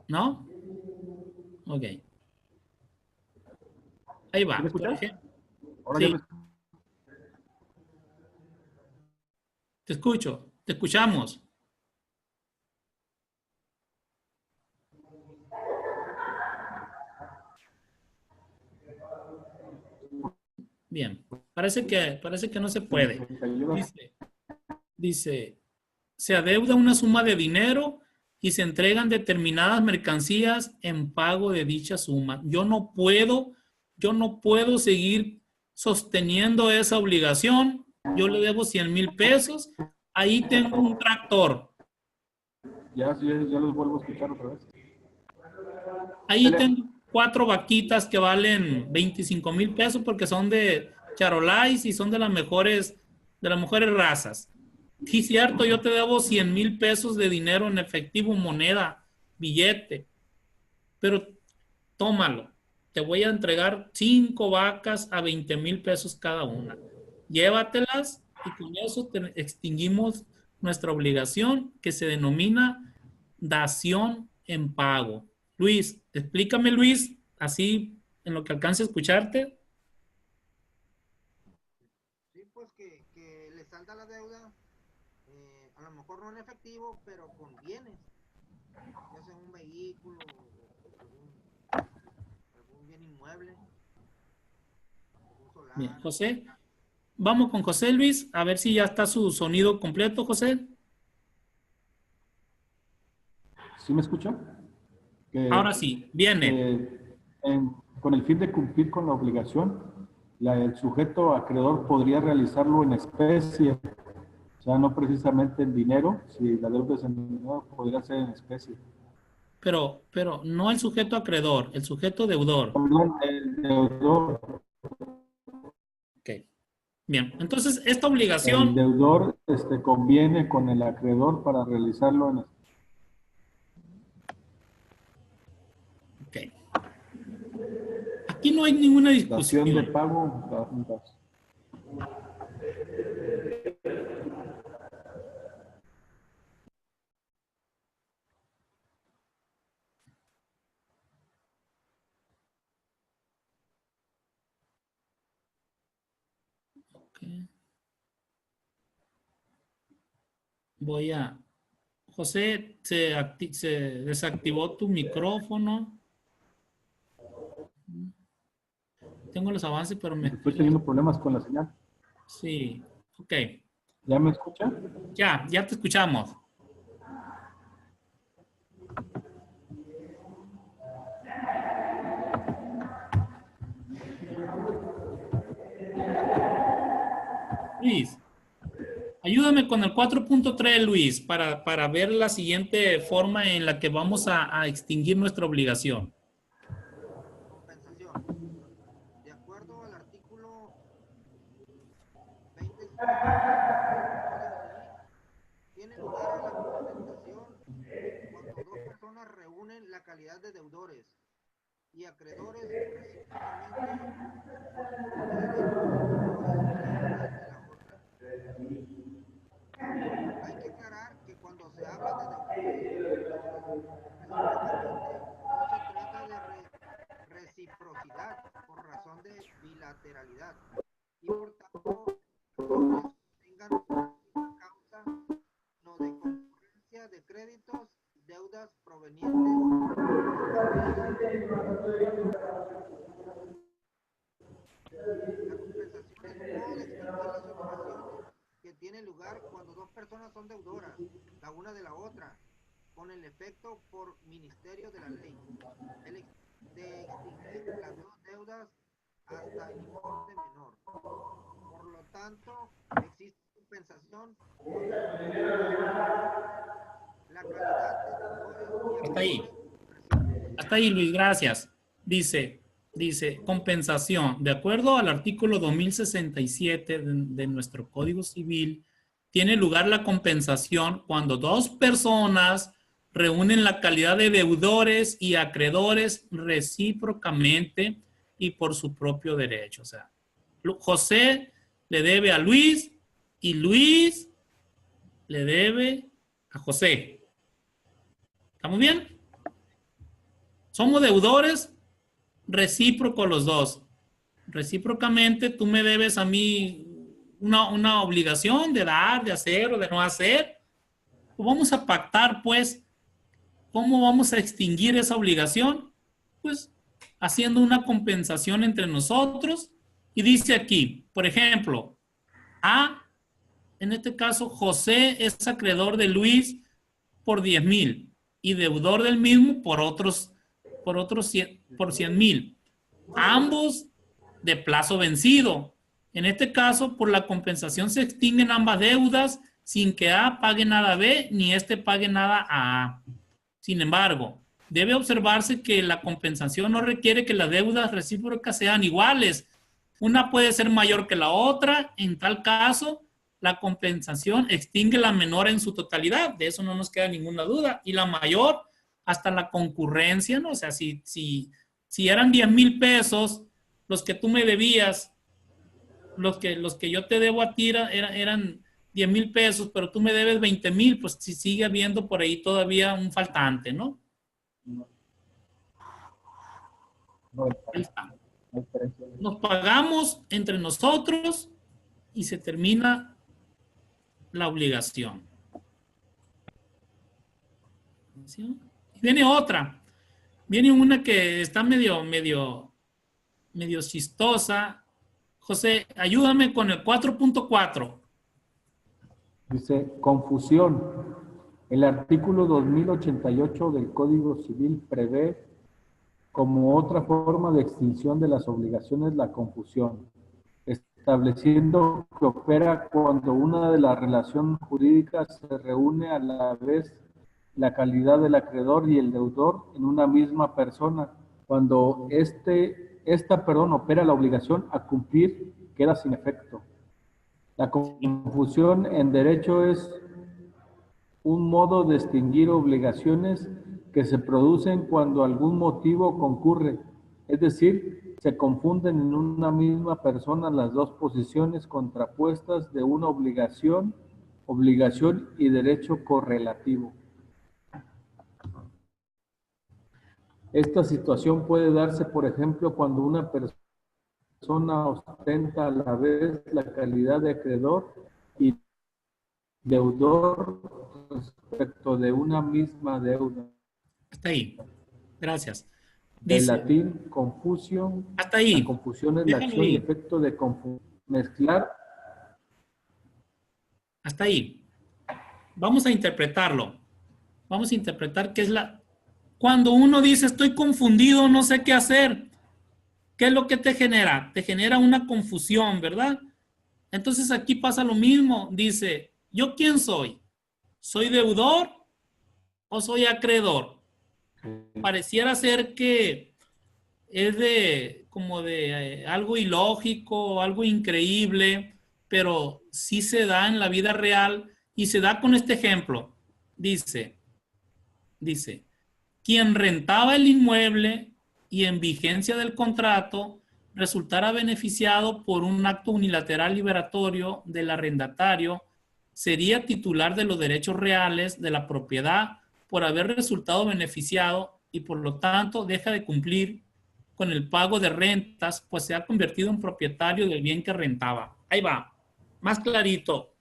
¿No? Ok. Ahí ¿Sí me va. Por escuchas? ejemplo, Ahora ya sí, me te escucho, te escuchamos. Bien, parece que no se puede. Dice, se adeuda una suma de dinero y se entregan determinadas mercancías en pago de dicha suma. Yo no puedo seguir sosteniendo esa obligación. Yo le debo 100,000 pesos. Ahí tengo un tractor. Ya los vuelvo a escuchar otra vez. Ahí tengo 4 vaquitas que valen 25,000 pesos porque son de Charolais y son de las mejores razas. Sí, cierto, yo te debo 100,000 pesos de dinero en efectivo, moneda, billete, pero tómalo. Te voy a entregar 5 vacas a 20,000 pesos cada una. Llévatelas y con eso extinguimos nuestra obligación que se denomina dación en pago. Luis, explícame, Luis, así en lo que alcance a escucharte. Sí, pues que le salda la deuda, a lo mejor no en efectivo, pero con bienes, ya sea un vehículo, algún bien inmueble, algún solar. Bien, José, vamos con José Luis, a ver si ya está su sonido completo, José. ¿Sí me escucha? Ahora sí, viene. Con el fin de cumplir con la obligación, el sujeto acreedor podría realizarlo en especie, o sea, no precisamente en dinero. Si la deuda es en dinero, podría ser en especie. Pero no el sujeto acreedor, el sujeto deudor. Perdón, el deudor. Ok. Bien, entonces esta obligación. El deudor conviene con el acreedor para realizarlo en especie. Ok. Aquí no hay ninguna discusión. Dación de pago. Okay. Voy a... José, se desactivó tu micrófono. Tengo los avances, pero me... Estoy teniendo problemas con la señal. Sí, ok. ¿Ya me escucha? Ya te escuchamos. Luis, ayúdame con el 4.3, Luis, para ver la siguiente forma en la que vamos a extinguir nuestra obligación. Compensación. De acuerdo al artículo 20 tiene lugar la compensación cuando dos personas reúnen la calidad de deudores y acreedores recíprocamente Hay que aclarar que cuando se habla de deudores no se trata de reciprocidad por razón de bilateralidad y por tanto tengan causa no de concurrencia de créditos, deudas provenientes la compensación es un modo de extinguir las obligaciones que tiene lugar cuando dos personas son deudoras, la una de la otra, con el efecto por ministerio de la ley, de extinguir las dos deudas hasta el importe menor. Por lo tanto, existe compensación la calidad de deudores. Hasta ahí. Hasta ahí, Luis, gracias. Dice, compensación. De acuerdo al artículo 2067 de nuestro Código Civil, tiene lugar la compensación cuando dos personas reúnen la calidad de deudores y acreedores recíprocamente y por su propio derecho. O sea, José le debe a Luis y Luis le debe a José. ¿Estamos bien? Somos deudores recíprocos los dos. Recíprocamente tú me debes a mí una obligación de dar, de hacer o de no hacer. Pues vamos a pactar, pues, ¿cómo vamos a extinguir esa obligación? Pues haciendo una compensación entre nosotros Y dice aquí, por ejemplo, A, en este caso, José es acreedor de Luis por 10,000 y deudor del mismo por otros 100,000. Ambos de plazo vencido. En este caso, por la compensación se extinguen ambas deudas sin que A pague nada a B ni este pague nada a A. Sin embargo, debe observarse que la compensación no requiere que las deudas recíprocas sean iguales. Una puede ser mayor que la otra. En tal caso, la compensación extingue la menor en su totalidad. De eso no nos queda ninguna duda. Y la mayor hasta la concurrencia, ¿no? O sea, si eran 10,000 pesos los que tú me debías, los que yo te debo a ti eran 10,000 pesos, pero tú me debes 20,000, pues si sigue habiendo por ahí todavía un faltante, ¿no? Ahí está. Nos pagamos entre nosotros y se termina la obligación. ¿Sí? Viene otra. Viene una que está medio chistosa. José, ayúdame con el 4.4. Dice, confusión. El artículo 2088 del Código Civil prevé como otra forma de extinción de las obligaciones la confusión, estableciendo que opera cuando una de las relaciones jurídicas se reúne a la vez la calidad del acreedor y el deudor en una misma persona. Cuando esta opera la obligación a cumplir, queda sin efecto. La confusión en derecho es un modo de extinguir obligaciones que se producen cuando algún motivo concurre, es decir, se confunden en una misma persona las dos posiciones contrapuestas de una obligación y derecho correlativo. Esta situación puede darse, por ejemplo, cuando una persona ostenta a la vez la calidad de acreedor y deudor respecto de una misma deuda. Hasta ahí. Gracias. Del latín confusión. Hasta ahí. La confusión es la acción y efecto de mezclar. Hasta ahí. Vamos a interpretarlo. Vamos a interpretar qué es cuando uno dice estoy confundido, no sé qué hacer. ¿Qué es lo que te genera? Te genera una confusión, ¿verdad? Entonces aquí pasa lo mismo. Dice, ¿yo quién soy? ¿Soy deudor o soy acreedor? Pareciera ser que es como de algo ilógico, algo increíble, pero sí se da en la vida real y se da con este ejemplo. Dice, quien rentaba el inmueble y en vigencia del contrato resultara beneficiado por un acto unilateral liberatorio del arrendatario sería titular de los derechos reales de la propiedad por haber resultado beneficiado y por lo tanto deja de cumplir con el pago de rentas, pues se ha convertido en propietario del bien que rentaba. Ahí va, más clarito.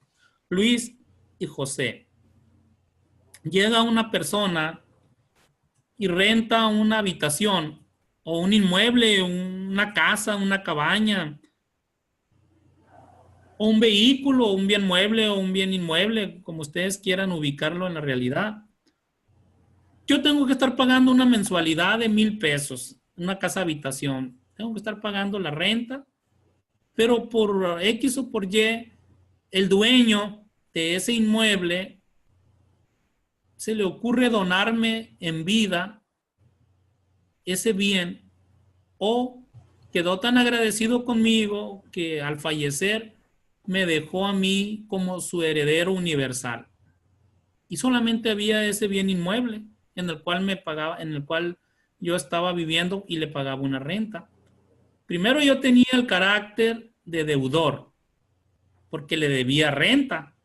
Luis y José. Llega una persona y renta una habitación o un inmueble, una casa, una cabaña, o un vehículo, un bien mueble o un bien inmueble, como ustedes quieran ubicarlo en la realidad. Yo tengo que estar pagando una mensualidad de 1,000 pesos, una casa habitación. Tengo que estar pagando la renta, pero por X o por Y, el dueño de ese inmueble se le ocurre donarme en vida ese bien o quedó tan agradecido conmigo que al fallecer me dejó a mí como su heredero universal. Y solamente había ese bien inmueble en el cual me pagaba, en el cual yo estaba viviendo y le pagaba una renta. Primero yo tenía el carácter de deudor, porque le debía renta,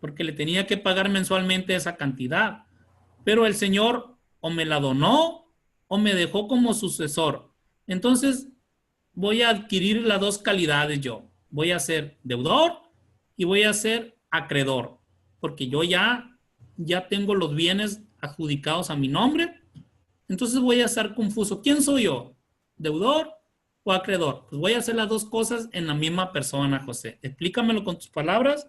porque le tenía que pagar mensualmente esa cantidad. Pero el señor o me la donó o me dejó como sucesor. Entonces voy a adquirir las dos calidades yo. Voy a ser deudor y voy a ser acreedor, porque yo ya tengo los bienes adjudicados a mi nombre. Entonces voy a estar confuso. ¿Quién soy yo? ¿Deudor o acreedor? Pues voy a hacer las dos cosas en la misma persona, José. Explícamelo con tus palabras.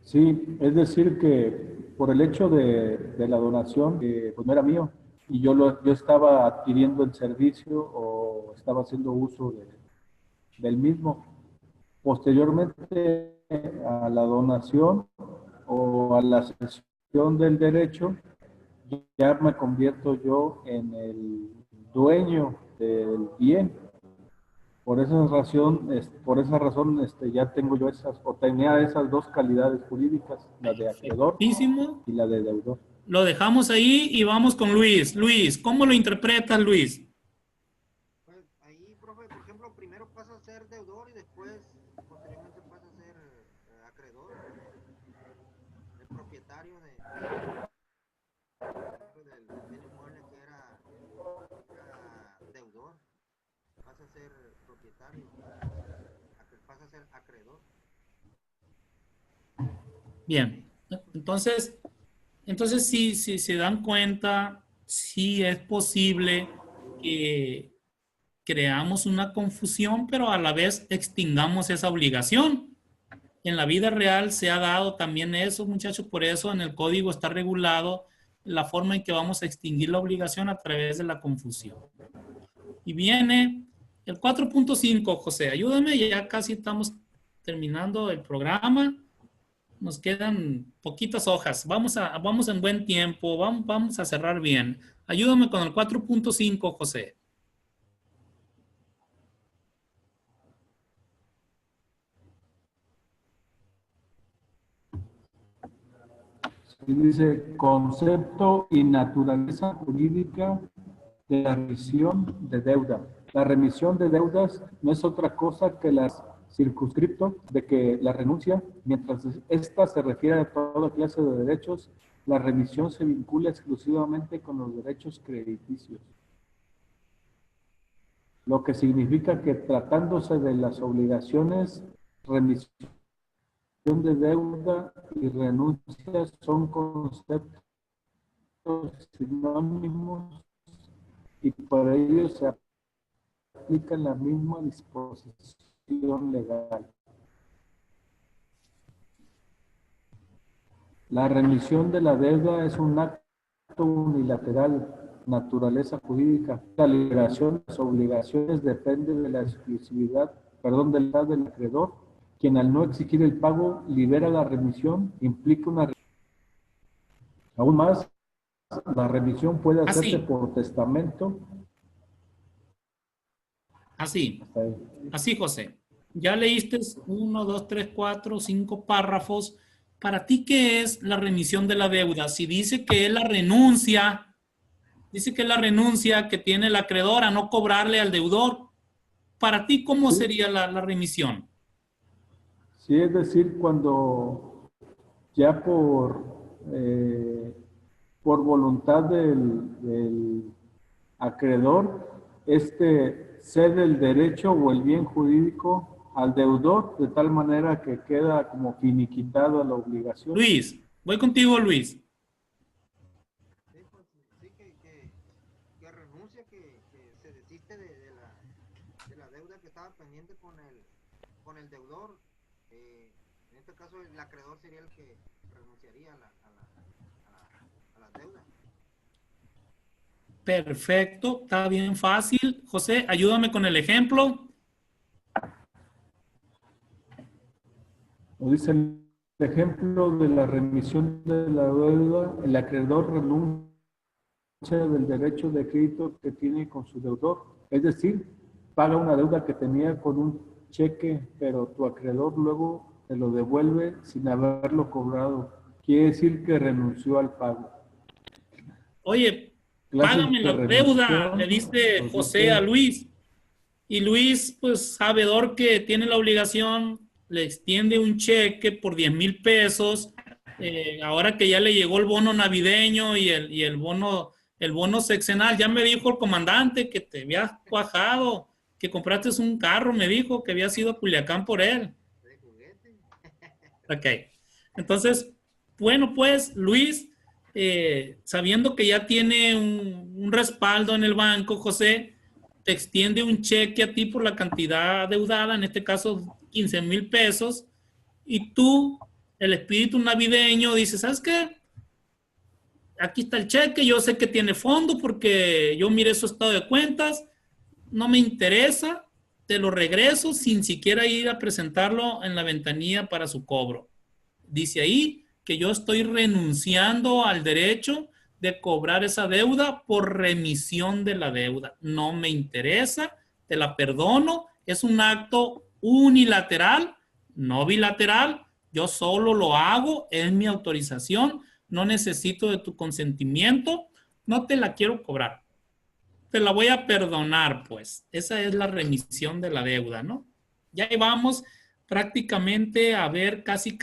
Sí, es decir que por el hecho de la donación, pues no era mío, y yo estaba adquiriendo el servicio o estaba haciendo uso del mismo. Posteriormente a la donación o a la cesión del derecho, ya me convierto yo en el dueño del bien. Por esa razón ya tengo yo o tenía esas dos calidades jurídicas, la de acreedor Perfectísimo. y la de deudor. Lo dejamos ahí y vamos con Luis. Luis, ¿cómo lo interpretas, Luis? Pues ahí, profe, por ejemplo, primero pasa a ser deudor y después, posteriormente pasa a ser acreedor, el propietario del bien inmueble que era deudor, pasa a ser propietario, pasa a ser acreedor. Bien. Entonces si se dan cuenta, sí es posible que creamos una confusión, pero a la vez extingamos esa obligación. En la vida real se ha dado también eso, muchachos, por eso en el código está regulado la forma en que vamos a extinguir la obligación a través de la confusión. Y viene el 4.5, José, ayúdame, ya casi estamos terminando el programa. Nos quedan poquitas hojas. Vamos en buen tiempo, vamos a cerrar bien. Ayúdame con el 4.5, José. Y dice concepto y naturaleza jurídica de la remisión de deuda. La remisión de deudas no es otra cosa que las circunscripto de que la renuncia, mientras esta se refiere a toda clase de derechos, la remisión se vincula exclusivamente con los derechos crediticios. Lo que significa que tratándose de las obligaciones, remisión de deuda y renuncia son conceptos sinónimos y para ello se aplica la misma disposición legal. La remisión de la deuda es un acto unilateral, naturaleza jurídica. La liberación de las obligaciones depende de la exclusividad, del acreedor, quien al no exigir el pago libera la remisión, implica una. Aún más, la remisión puede hacerse por testamento. Así, José. Ya leíste 1, 2, 3, 4, 5 párrafos. ¿Para ti qué es la remisión de la deuda? Si dice que es la renuncia, que tiene el acreedor a no cobrarle al deudor, ¿para ti cómo sería la remisión? Sí, es decir, cuando ya por voluntad del acreedor, cede el derecho o el bien jurídico al deudor, de tal manera que queda como finiquitada la obligación. Luis, voy contigo, Luis. Sí, pues, sí que renuncia, que se desiste de la deuda que estaba pendiente con el deudor. En este caso, el acreedor sería el que renunciaría a la deuda. Perfecto, está bien fácil. José, ayúdame con el ejemplo. Nos dice el ejemplo de la remisión de la deuda, el acreedor renuncia del derecho de crédito que tiene con su deudor, es decir, paga una deuda que tenía con un cheque, pero tu acreedor luego te lo devuelve sin haberlo cobrado. Quiere decir que renunció al pago. Oye, págame la deuda, le dice José a Luis. Y Luis, pues sabedor que tiene la obligación, le extiende un cheque por 10,000 pesos. Ahora que ya le llegó el bono navideño y el bono sexenal, ya me dijo el comandante que te habías cuajado, que compraste un carro, me dijo que había ido a Culiacán por él. Ok, entonces Bueno, pues, Luis, sabiendo que ya tiene un respaldo en el banco, José, te extiende un cheque a ti por la cantidad adeudada, en este caso 15,000 pesos, y tú, el espíritu navideño, dices, ¿sabes qué? Aquí está el cheque, yo sé que tiene fondo porque yo miré su estado de cuentas, no me interesa, te lo regreso sin siquiera ir a presentarlo en la ventanilla para su cobro. Dice ahí que yo estoy renunciando al derecho de cobrar esa deuda por remisión de la deuda. No me interesa, te la perdono, es un acto unilateral, no bilateral, yo solo lo hago, es mi autorización, no necesito de tu consentimiento, no te la quiero cobrar. Te la voy a perdonar, pues. Esa es la remisión de la deuda, ¿no? Ya vamos prácticamente a ver casi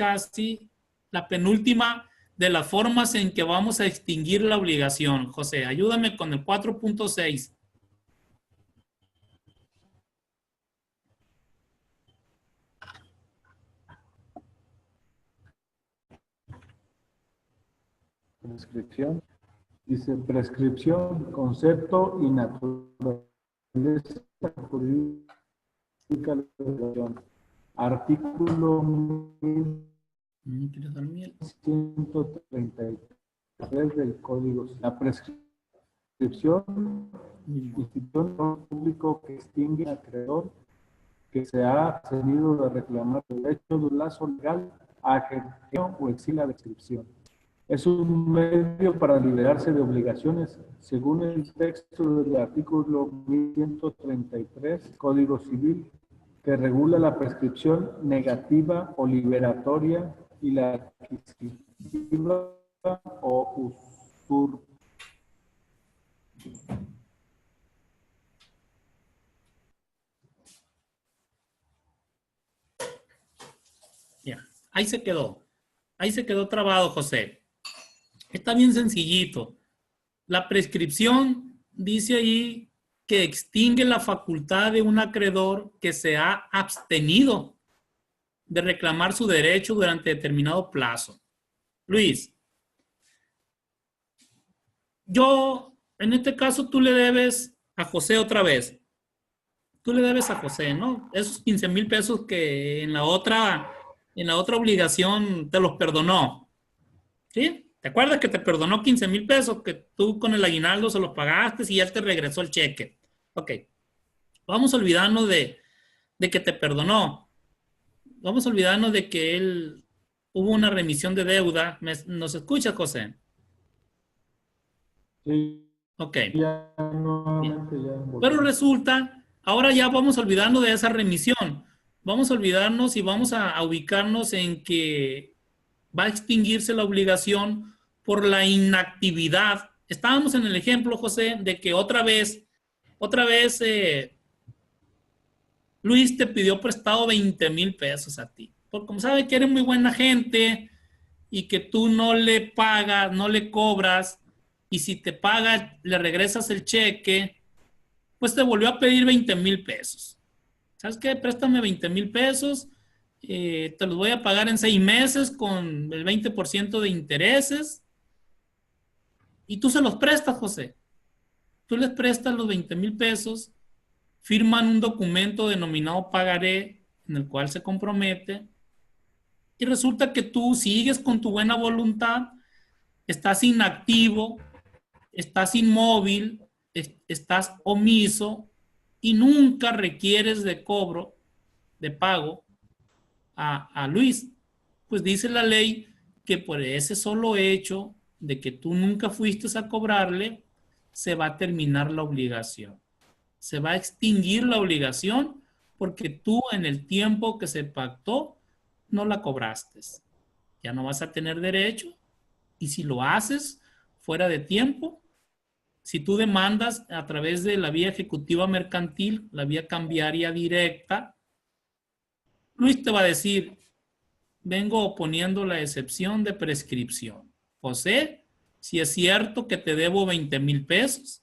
la penúltima de las formas en que vamos a extinguir la obligación. José, ayúdame con el 4.6. Prescripción. Dice prescripción, concepto y naturaleza jurídica de la obligación. Artículo 1133 del Código. La prescripción, institución público que extingue al acreedor que se ha abstenido de reclamar el derecho de un lazo legal a ejecución o exila la prescripción. Es un medio para liberarse de obligaciones, según el texto del artículo 1133 Código Civil, que regula la prescripción negativa o liberatoria y la adquisitiva o usurpativa. Ya, ahí se quedó. Ahí se quedó trabado, José. Está bien sencillito. La prescripción dice ahí que extingue la facultad de un acreedor que se ha abstenido de reclamar su derecho durante determinado plazo. Luis, en este caso, tú le debes a José otra vez. Tú le debes a José, ¿no? Esos 15,000 pesos que en la otra obligación te los perdonó. ¿Sí? ¿Te acuerdas que te perdonó 15,000 pesos que tú con el aguinaldo se los pagaste y él te regresó el cheque? Ok. Vamos a olvidarnos de que te perdonó. Vamos a olvidarnos de que él hubo una remisión de deuda. ¿Nos escuchas, José? Sí. Ok. Ya nuevamente ya. Pero resulta, ahora ya vamos a olvidarnos de esa remisión. Vamos a olvidarnos y vamos a ubicarnos en que va a extinguirse la obligación por la inactividad. Estábamos en el ejemplo, José, de que otra vez, Luis te pidió prestado 20,000 pesos a ti. Porque como sabe que eres muy buena gente y que tú no le pagas, no le cobras, y si te paga, le regresas el cheque, pues te volvió a pedir 20,000 pesos. ¿Sabes qué? Préstame 20,000 pesos, te los voy a pagar en 6 meses con el 20% de intereses. Y tú se los prestas, José. Tú les prestas los 20,000 pesos, firman un documento denominado pagaré, en el cual se compromete, y resulta que tú sigues con tu buena voluntad, estás inactivo, estás inmóvil, estás omiso y nunca requieres de cobro, de pago a Luis. Pues dice la ley que por ese solo hecho de que tú nunca fuiste a cobrarle, se va a terminar la obligación. Se va a extinguir la obligación porque tú en el tiempo que se pactó no la cobraste. Ya no vas a tener derecho, y si lo haces fuera de tiempo, si tú demandas a través de la vía ejecutiva mercantil, la vía cambiaria directa, Luis te va a decir, vengo oponiendo la excepción de prescripción. José, si es cierto que te debo 20,000 pesos,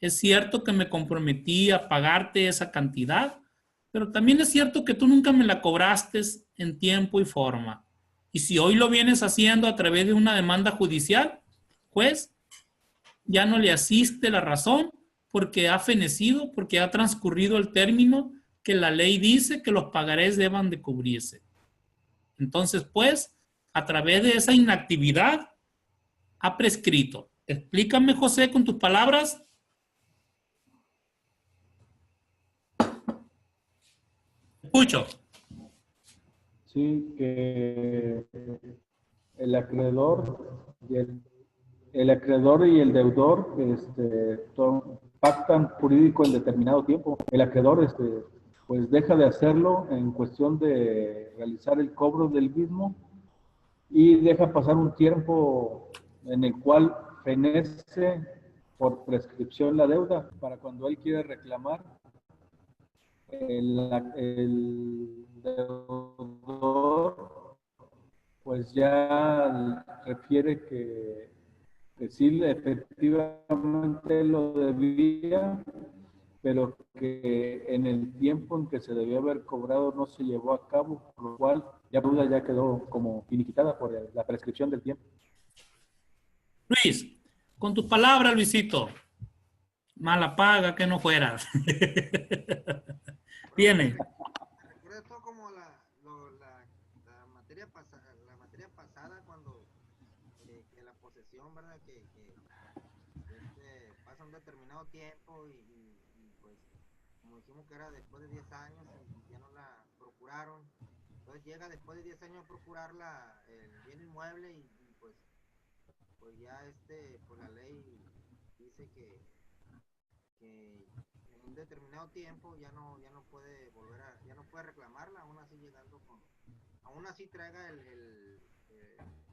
es cierto que me comprometí a pagarte esa cantidad, pero también es cierto que tú nunca me la cobraste en tiempo y forma. Y si hoy lo vienes haciendo a través de una demanda judicial, juez, ya no le asiste la razón porque ha fenecido, porque ha transcurrido el término que la ley dice que los pagarés deban de cubrirse. Entonces, pues, a través de esa inactividad, ha prescrito. Explícame, José, con tus palabras. Escucho. Sí, que el acreedor y el deudor pactan jurídico en determinado tiempo. El acreedor pues deja de hacerlo en cuestión de realizar el cobro del mismo y deja pasar un tiempo en el cual fenece por prescripción la deuda para cuando él quiere reclamar. El deudor pues ya refiere que sí efectivamente lo debía, pero que en el tiempo en que se debió haber cobrado no se llevó a cabo, por lo cual ya la deuda ya quedó como finiquitada por la prescripción del tiempo. Luis, con tus palabras, Luisito. Mala paga que no fueras. Viene. Recuerda esto como la materia pasada cuando que la posesión, ¿verdad? Que pasa un determinado tiempo y pues como dijimos que era después de 10 años y ya no la procuraron. Entonces llega después de 10 años a procurar el bien inmueble y pues ya pues la ley dice que en un determinado tiempo ya no puede ya no puede reclamarla, aún así traiga el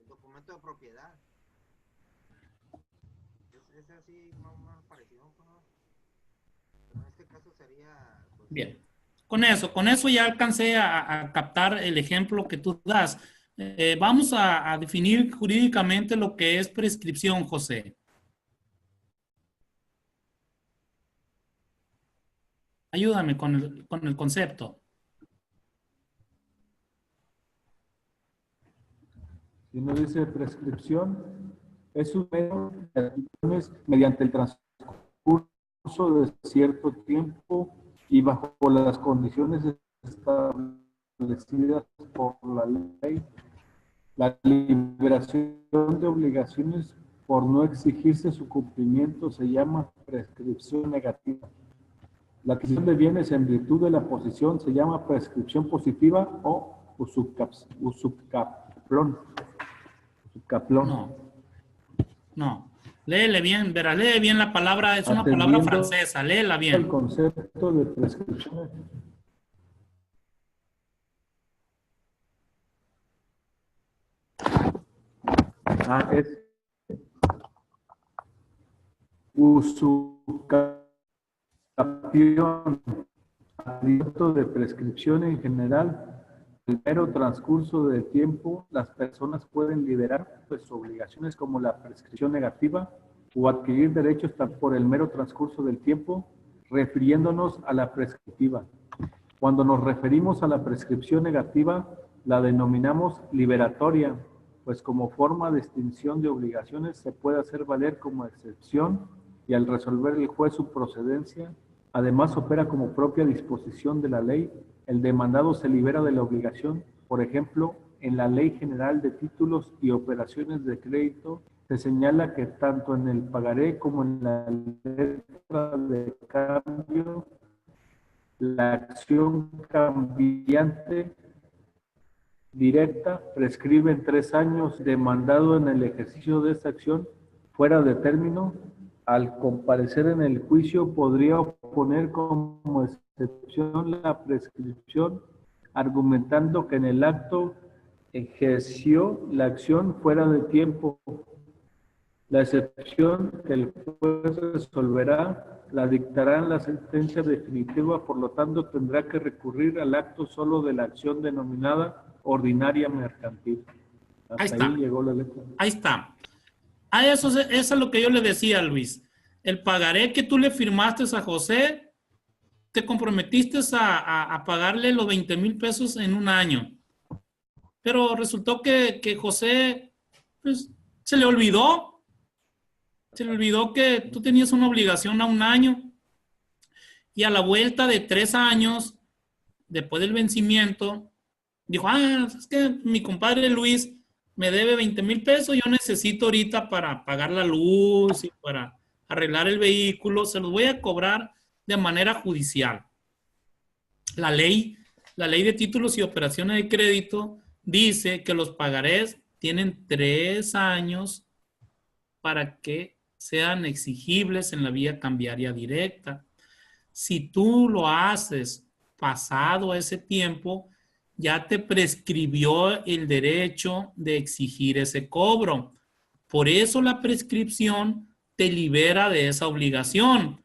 documento de propiedad. Es así más parecido, ¿no? Pero en este caso sería pues, bien. Con eso ya alcancé a captar el ejemplo que tú das. Vamos a definir jurídicamente lo que es prescripción, José. Ayúdame con el concepto. Si no dice prescripción, es un medio de acciones mediante el transcurso de cierto tiempo y bajo las condiciones establecidas por la ley. La liberación de obligaciones por no exigirse su cumplimiento se llama prescripción negativa. La adquisición de bienes en virtud de la posesión se llama prescripción positiva o usucaplón. No. Léele bien, verá, lee bien la palabra, es una palabra francesa, léela bien. El concepto de prescripción. Es usucapión, acto de prescripción en general. El mero transcurso del tiempo, las personas pueden liberar sus obligaciones como la prescripción negativa o adquirir derechos por el mero transcurso del tiempo, refiriéndonos a la prescriptiva. Cuando nos referimos a la prescripción negativa, la denominamos liberatoria, pues como forma de extinción de obligaciones se puede hacer valer como excepción y al resolver el juez su procedencia, además opera como propia disposición de la ley. El demandado se libera de la obligación. Por ejemplo, en la Ley General de Títulos y Operaciones de Crédito se señala que tanto en el pagaré como en la letra de cambio, la acción cambiante directa prescribe en 3 años. Demandado en el ejercicio de esta acción fuera de término, al comparecer en el juicio podría oponer como excepción la prescripción, argumentando que en el acto ejerció la acción fuera de tiempo. La excepción que el juez resolverá la dictará en la sentencia definitiva, por lo tanto tendrá que recurrir al acto solo de la acción denominada ordinaria mercantil. Hasta ahí llegó la letra. Ahí está. Eso es lo que yo le decía a Luis. El pagaré que tú le firmaste a José, te comprometiste a pagarle los 20,000 pesos en un año. pero resultó que José, pues, se le olvidó que tú tenías una obligación a un año y a la vuelta de 3 años, después del vencimiento, dijo, es que mi compadre Luis me debe 20,000 pesos, yo necesito ahorita para pagar la luz y para arreglar el vehículo, se los voy a cobrar de manera judicial. La ley de títulos y operaciones de crédito dice que los pagarés tienen 3 años para que sean exigibles en la vía cambiaria directa. Si tú lo haces pasado ese tiempo, ya te prescribió el derecho de exigir ese cobro. Por eso la prescripción te libera de esa obligación.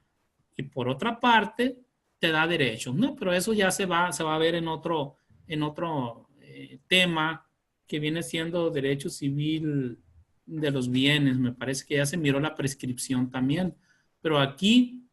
Y por otra parte, te da derechos, ¿no? Pero eso ya se va a ver en otro tema que viene siendo derecho civil de los bienes. Me parece que ya se miró la prescripción también. Pero aquí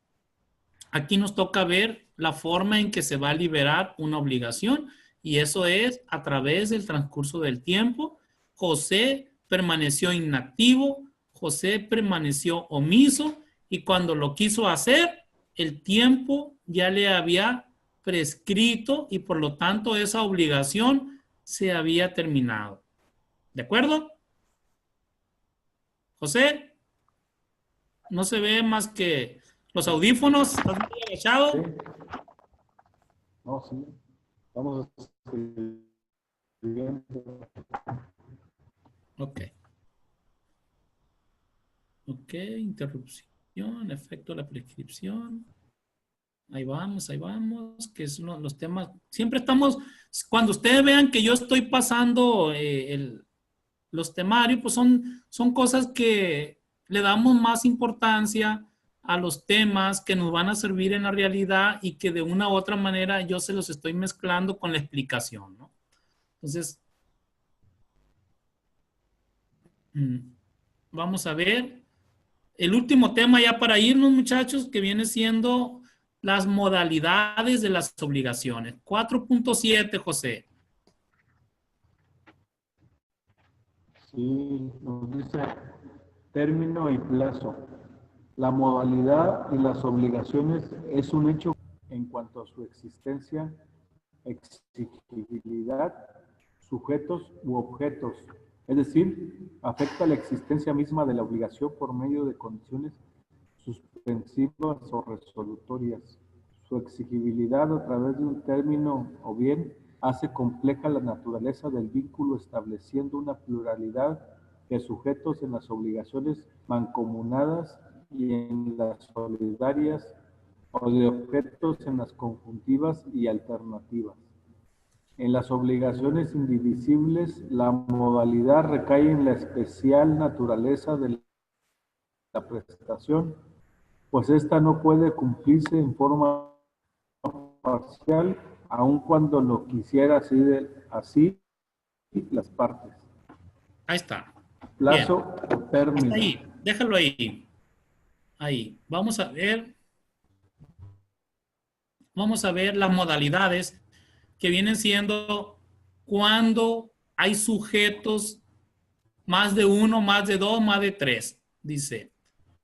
nos toca ver la forma en que se va a liberar una obligación y eso es a través del transcurso del tiempo. José permaneció inactivo, José permaneció omiso y cuando lo quiso hacer, el tiempo ya le había prescrito y por lo tanto esa obligación se había terminado. ¿De acuerdo? José, no se ve más que los audífonos. ¿Estás muy agachado? Sí. No, sí. Vamos escribiendo. Ok. Ok, interrupción, efecto de la prescripción. Ahí vamos, que son los temas. Siempre estamos, cuando ustedes vean que yo estoy pasando los temarios, pues son cosas que le damos más importancia a los temas que nos van a servir en la realidad y que de una u otra manera yo se los estoy mezclando con la explicación, ¿no? Entonces, vamos a ver el último tema ya para irnos, muchachos, que viene siendo las modalidades de las obligaciones. 4.7, José. Sí, nos dice término y plazo. La modalidad y las obligaciones es un hecho en cuanto a su existencia, exigibilidad, sujetos u objetos. Es decir, afecta la existencia misma de la obligación por medio de condiciones suspensivas o resolutorias. Su exigibilidad a través de un término o bien hace compleja la naturaleza del vínculo estableciendo una pluralidad de sujetos en las obligaciones mancomunadas y en las solidarias o de objetos en las conjuntivas y alternativas. En las obligaciones indivisibles, la modalidad recae en la especial naturaleza de la prestación, pues ésta no puede cumplirse en forma parcial, aun cuando lo quisiera así las partes. Ahí está. Plazo o término. Hasta ahí, déjalo ahí. Ahí. Vamos a ver las modalidades que vienen siendo cuando hay sujetos más de uno, más de dos, más de tres. Dice,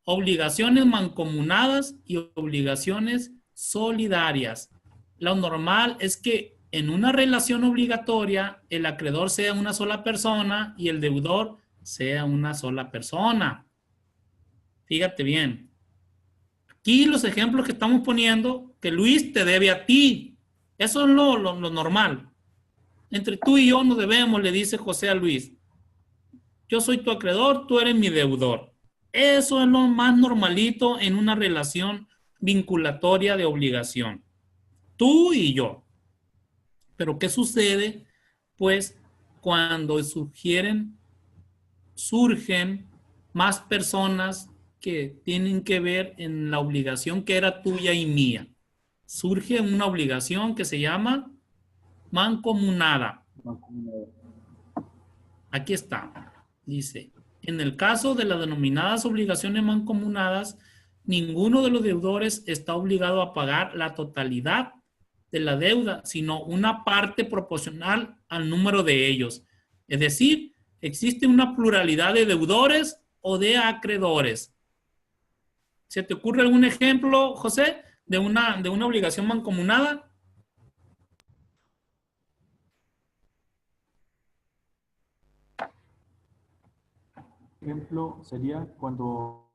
obligaciones mancomunadas y obligaciones solidarias. Lo normal es que en una relación obligatoria el acreedor sea una sola persona y el deudor sea una sola persona. Fíjate bien. Aquí los ejemplos que estamos poniendo, que Luis te debe a ti. Eso es lo normal. Entre tú y yo nos debemos, le dice José a Luis. Yo soy tu acreedor, tú eres mi deudor. Eso es lo más normalito en una relación vinculatoria de obligación. Tú y yo. Pero ¿qué sucede? Pues cuando surgen más personas que tienen que ver en la obligación que era tuya y mía. Surge una obligación que se llama mancomunada. Aquí está. Dice, en el caso de las denominadas obligaciones mancomunadas, ninguno de los deudores está obligado a pagar la totalidad de la deuda, sino una parte proporcional al número de ellos. Es decir, existe una pluralidad de deudores o de acreedores. ¿Se te ocurre algún ejemplo, José, de una obligación mancomunada? Ejemplo sería cuando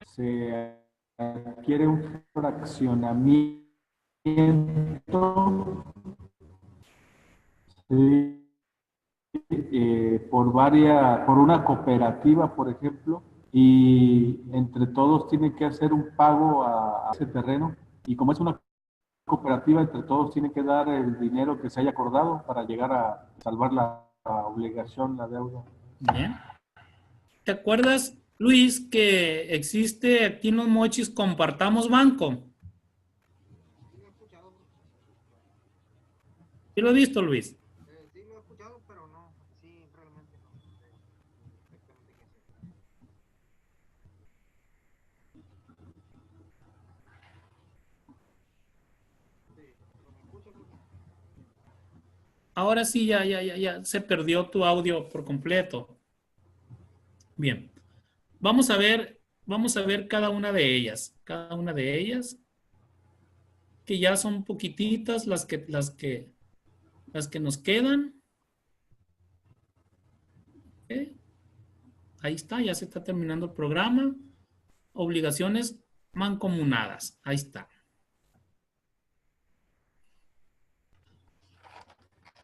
se adquiere un fraccionamiento, sí, por una cooperativa, por ejemplo, y entre todos tienen que hacer un pago a ese terreno, y como es una cooperativa, entre todos tienen que dar el dinero que se haya acordado para llegar a salvar la obligación, la deuda. Bien. ¿Te acuerdas, Luis, que existe aquí en Los Mochis Compartamos Banco? Sí lo he escuchado. ¿Sí lo has visto, Luis? Sí lo he escuchado, pero no, sí, realmente no sé exactamente qué es. Sí, pero me escucho porque Ahora sí, ya se perdió tu audio por completo. Bien, vamos a ver cada una de ellas, que ya son poquititas las que nos quedan. ¿Ok? Ahí está, ya se está terminando el programa. Obligaciones mancomunadas, ahí está.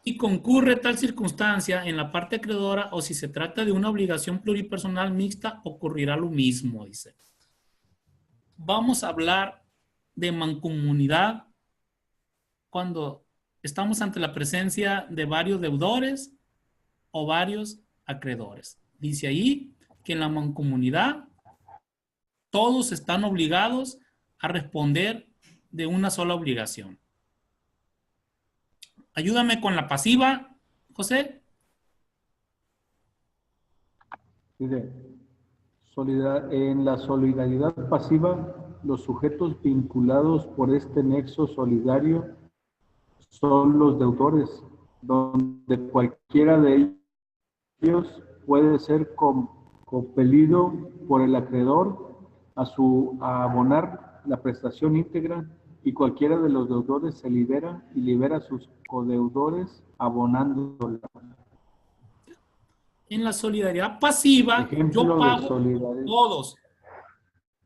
Y concurre tal circunstancia en la parte acreedora o si se trata de una obligación pluripersonal mixta, ocurrirá lo mismo, dice. Vamos a hablar de mancomunidad cuando estamos ante la presencia de varios deudores o varios acreedores. Dice ahí que en la mancomunidad todos están obligados a responder de una sola obligación. Ayúdame con la pasiva, José. Dice, en la solidaridad pasiva, los sujetos vinculados por este nexo solidario son los deudores, donde cualquiera de ellos puede ser compelido por el acreedor a abonar la prestación íntegra, y cualquiera de los deudores se libera y libera a sus codeudores abonándola. En la solidaridad pasiva, yo Ejemplo de solidaridad.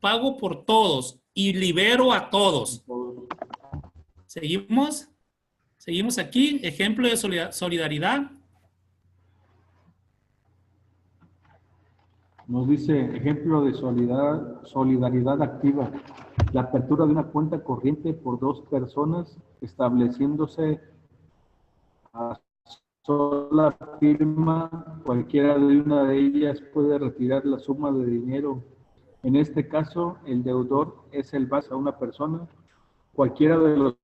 pago por todos y libero a todos. ¿Seguimos? ¿Seguimos aquí? Ejemplo de solidaridad. Nos dice, ejemplo de solidaridad activa, la apertura de una cuenta corriente por dos personas, estableciéndose a sola firma, cualquiera de una de ellas puede retirar la suma de dinero. En este caso, el deudor es el base a una persona. Cualquiera de los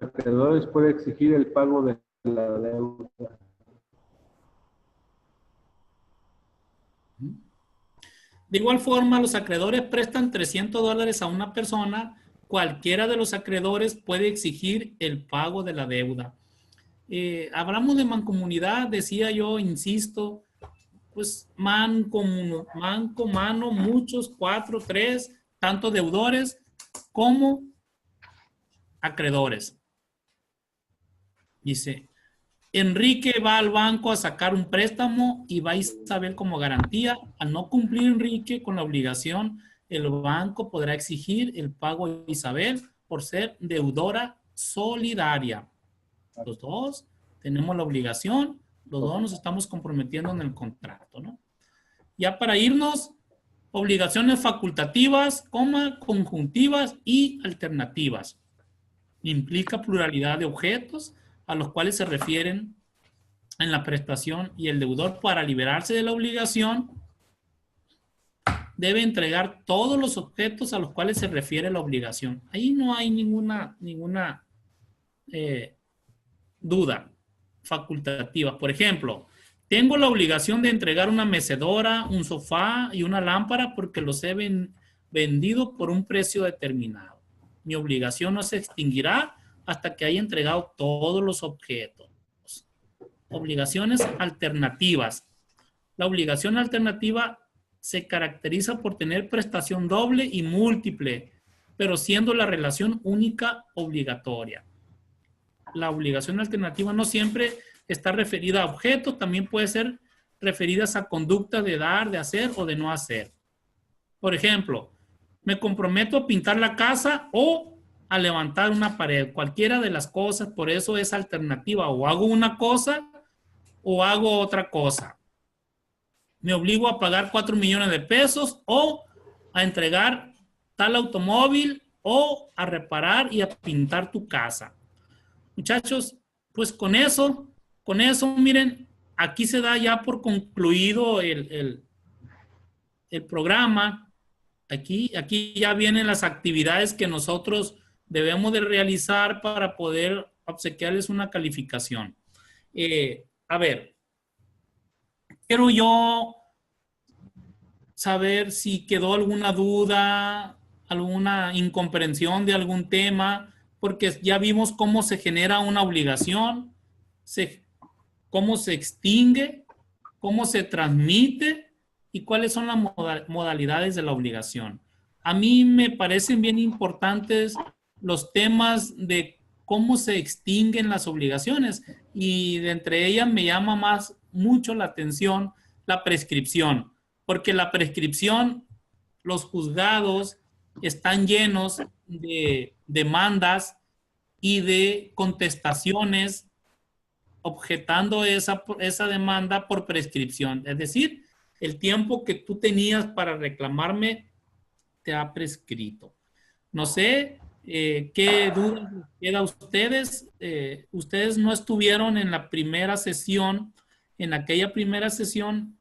acreedores puede exigir el pago de la deuda. De igual forma, los acreedores prestan $300 a una persona. Cualquiera de los acreedores puede exigir el pago de la deuda. Hablamos de mancomunidad, decía yo, insisto, pues mano, muchos, 4, 3, tanto deudores como acreedores. Dice, Enrique va al banco a sacar un préstamo y va a Isabel como garantía. Al no cumplir Enrique con la obligación, el banco podrá exigir el pago a Isabel por ser deudora solidaria. Los dos tenemos la obligación, los dos nos estamos comprometiendo en el contrato, ¿no? Ya para irnos, obligaciones facultativas, conjuntivas y alternativas. Implica pluralidad de objetos a los cuales se refieren en la prestación, y el deudor, para liberarse de la obligación, debe entregar todos los objetos a los cuales se refiere la obligación. Ahí no hay ninguna duda facultativa. Por ejemplo, tengo la obligación de entregar una mecedora, un sofá y una lámpara porque los he vendido por un precio determinado. Mi obligación no se extinguirá hasta que haya entregado todos los objetos. Obligaciones alternativas. La obligación alternativa se caracteriza por tener prestación doble y múltiple, pero siendo la relación única obligatoria. La obligación alternativa no siempre está referida a objetos, también puede ser referidas a conductas de dar, de hacer o de no hacer. Por ejemplo, me comprometo a pintar la casa o a levantar una pared, cualquiera de las cosas, por eso es alternativa, o hago una cosa o hago otra cosa. Me obligo a pagar 4 millones de pesos o a entregar tal automóvil o a reparar y a pintar tu casa. Muchachos, pues con eso, miren, aquí se da ya por concluido el programa. Aquí ya vienen las actividades que nosotros debemos de realizar para poder obsequiarles una calificación. A ver, quiero yo saber si quedó alguna duda, alguna incomprensión de algún tema, porque ya vimos cómo se genera una obligación, cómo se extingue, cómo se transmite y cuáles son las modalidades de la obligación. A mí me parecen bien importantes los temas de cómo se extinguen las obligaciones y de entre ellas me llama mucho la atención la prescripción, porque la prescripción, los juzgados están llenos de demandas y de contestaciones objetando esa demanda por prescripción. Es decir, el tiempo que tú tenías para reclamarme te ha prescrito. No sé qué dudas les queda a ustedes. Ustedes no estuvieron en la primera sesión. En aquella primera sesión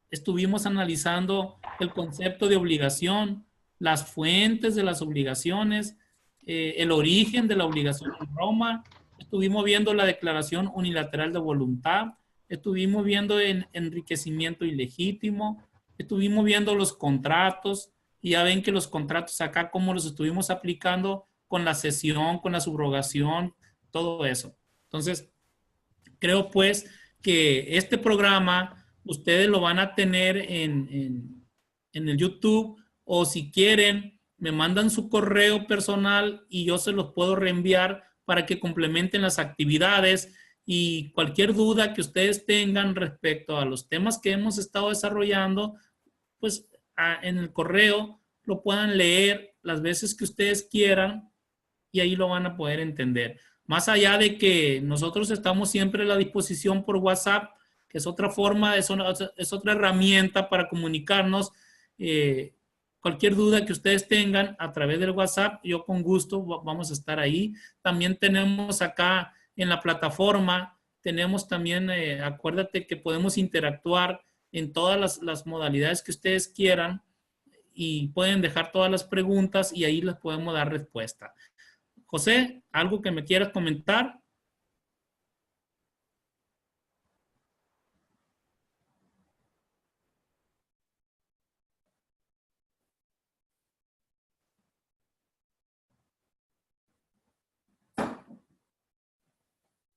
estuvimos analizando el concepto de obligación, las fuentes de las obligaciones, el origen de la obligación en Roma. Estuvimos viendo la declaración unilateral de voluntad, estuvimos viendo el enriquecimiento ilegítimo, estuvimos viendo los contratos, y ya ven que los contratos acá, cómo los estuvimos aplicando con la cesión, con la subrogación, todo eso. Entonces, creo pues que este programa ustedes lo van a tener en el YouTube, o si quieren, me mandan su correo personal y yo se los puedo reenviar para que complementen las actividades, y cualquier duda que ustedes tengan respecto a los temas que hemos estado desarrollando, pues en el correo lo puedan leer las veces que ustedes quieran y ahí lo van a poder entender. Más allá de que nosotros estamos siempre a la disposición por WhatsApp, que es otra forma, es otra herramienta para comunicarnos. Cualquier duda que ustedes tengan a través del WhatsApp, yo con gusto vamos a estar ahí. También tenemos acá en la plataforma, tenemos también, acuérdate que podemos interactuar en todas las modalidades que ustedes quieran y pueden dejar todas las preguntas y ahí les podemos dar respuesta. José, ¿algo que me quieras comentar?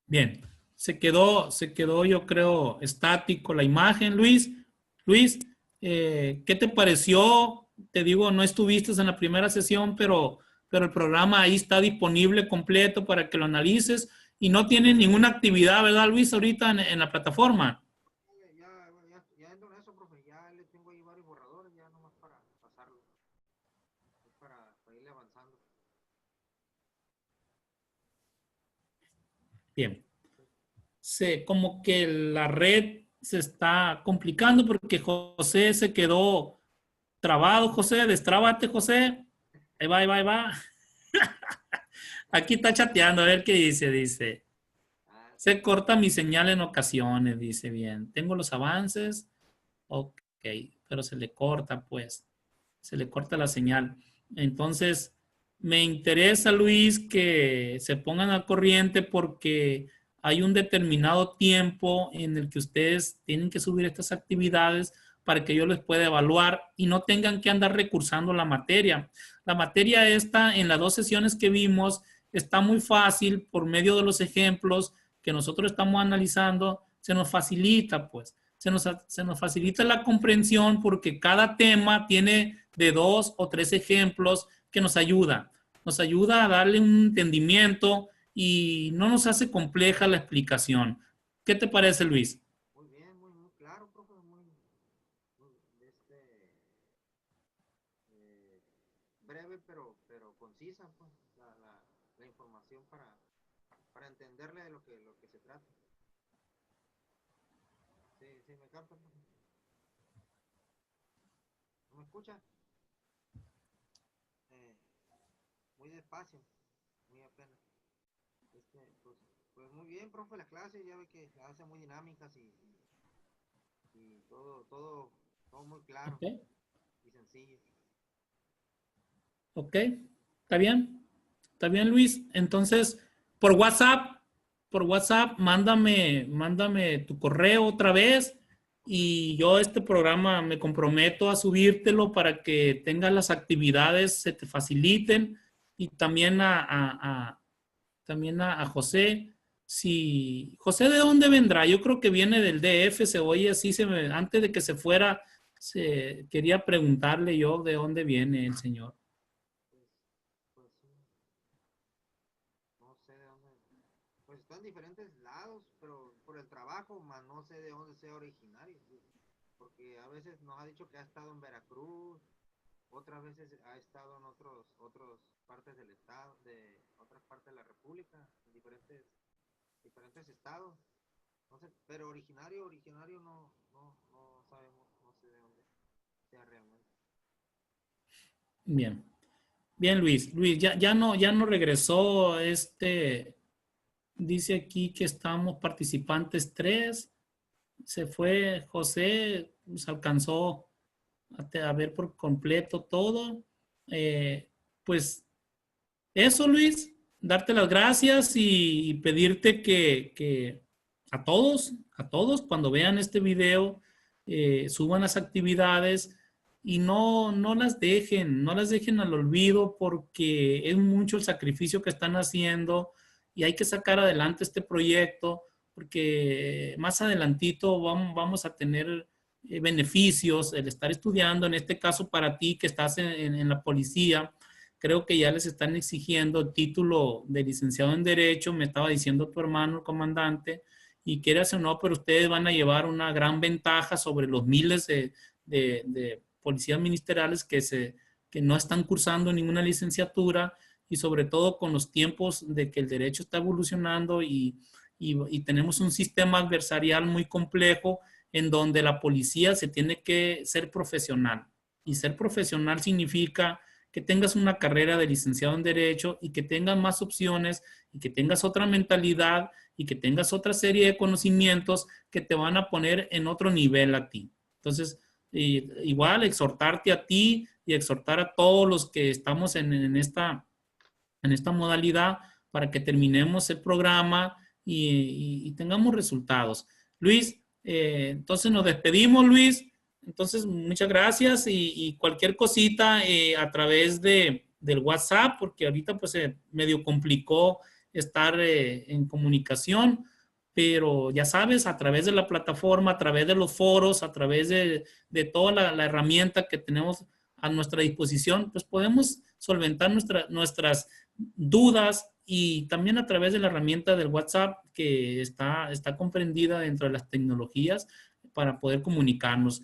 Bien, se quedó yo creo estático la imagen. Luis, ¿qué te pareció? Te digo, no estuviste en la primera sesión, pero el programa ahí está disponible completo para que lo analices y no tiene ninguna actividad, ¿verdad, Luis, ahorita en la plataforma? Ya entro en eso, profe, ya le tengo ahí varios borradores, ya nomás para pasarlo, para irle avanzando. Bien. Como que la red se está complicando porque José se quedó trabado. José, destrábate, José. Ahí va. Aquí está chateando, a ver qué dice. Se corta mi señal en ocasiones, dice bien. Tengo los avances. Ok, pero se le corta, pues. Se le corta la señal. Entonces, me interesa, Luis, que se pongan al corriente porque hay un determinado tiempo en el que ustedes tienen que subir estas actividades para que yo les pueda evaluar y no tengan que andar recursando la materia. La materia esta, en las 2 sesiones que vimos, está muy fácil por medio de los ejemplos que nosotros estamos analizando. se nos facilita, pues. Se nos facilita la comprensión porque cada tema tiene de 2 o 3 ejemplos que nos ayuda. Nos ayuda a darle un entendimiento y no nos hace compleja la explicación. ¿Qué te parece, Luis? Muy bien, muy claro, profe, breve pero concisa, pues, la información para entenderle de lo que se trata. Sí, me capta, profe. ¿No me escucha? Muy despacio, muy apenas. Pues muy bien, profe, las clases, ya ve que las hace muy dinámicas y todo muy claro, Okay. y sencillo. Ok, ¿está bien? ¿Está bien, Luis? Entonces, por WhatsApp, mándame tu correo otra vez y yo este programa me comprometo a subírtelo para que tengas las actividades, se te faciliten y también a José. Si, José, ¿de dónde vendrá? Yo creo que viene del DF, se oye así, antes de que se fuera, quería preguntarle yo de dónde viene el señor. No sé de dónde, pues está en diferentes lados, pero por el trabajo, más no sé de dónde sea originario, porque a veces nos ha dicho que ha estado en Veracruz, otras veces ha estado en otras partes del estado, de otras partes de la república, en diferentes estados, no sé, pero originario no sabemos, no sé de dónde sea realmente. Bien. Bien, Luis. Luis, ya no regresó. Dice aquí que estamos participantes 3. Se fue José, se alcanzó a ver por completo todo. Pues eso, Luis, darte las gracias y pedirte que a todos, cuando vean este video, suban las actividades y no las dejen al olvido porque es mucho el sacrificio que están haciendo y hay que sacar adelante este proyecto porque más adelantito vamos a tener beneficios, el estar estudiando, en este caso para ti que estás en la policía. Creo que ya les están exigiendo el título de licenciado en Derecho, me estaba diciendo tu hermano, el comandante, y quieras o no, pero ustedes van a llevar una gran ventaja sobre los miles de policías ministeriales que no están cursando ninguna licenciatura y sobre todo con los tiempos de que el derecho está evolucionando y tenemos un sistema adversarial muy complejo en donde la policía se tiene que ser profesional. Y ser profesional significa que tengas una carrera de licenciado en Derecho y que tengas más opciones y que tengas otra mentalidad y que tengas otra serie de conocimientos que te van a poner en otro nivel a ti. Entonces, igual exhortarte a ti y exhortar a todos los que estamos en esta modalidad para que terminemos el programa y tengamos resultados. Luis, entonces nos despedimos, Luis. Entonces, muchas gracias y cualquier cosita a través del WhatsApp, porque ahorita pues medio complicó estar en comunicación, pero ya sabes, a través de la plataforma, a través de los foros, a través de toda la herramienta que tenemos a nuestra disposición, pues podemos solventar nuestras dudas y también a través de la herramienta del WhatsApp que está comprendida dentro de las tecnologías para poder comunicarnos.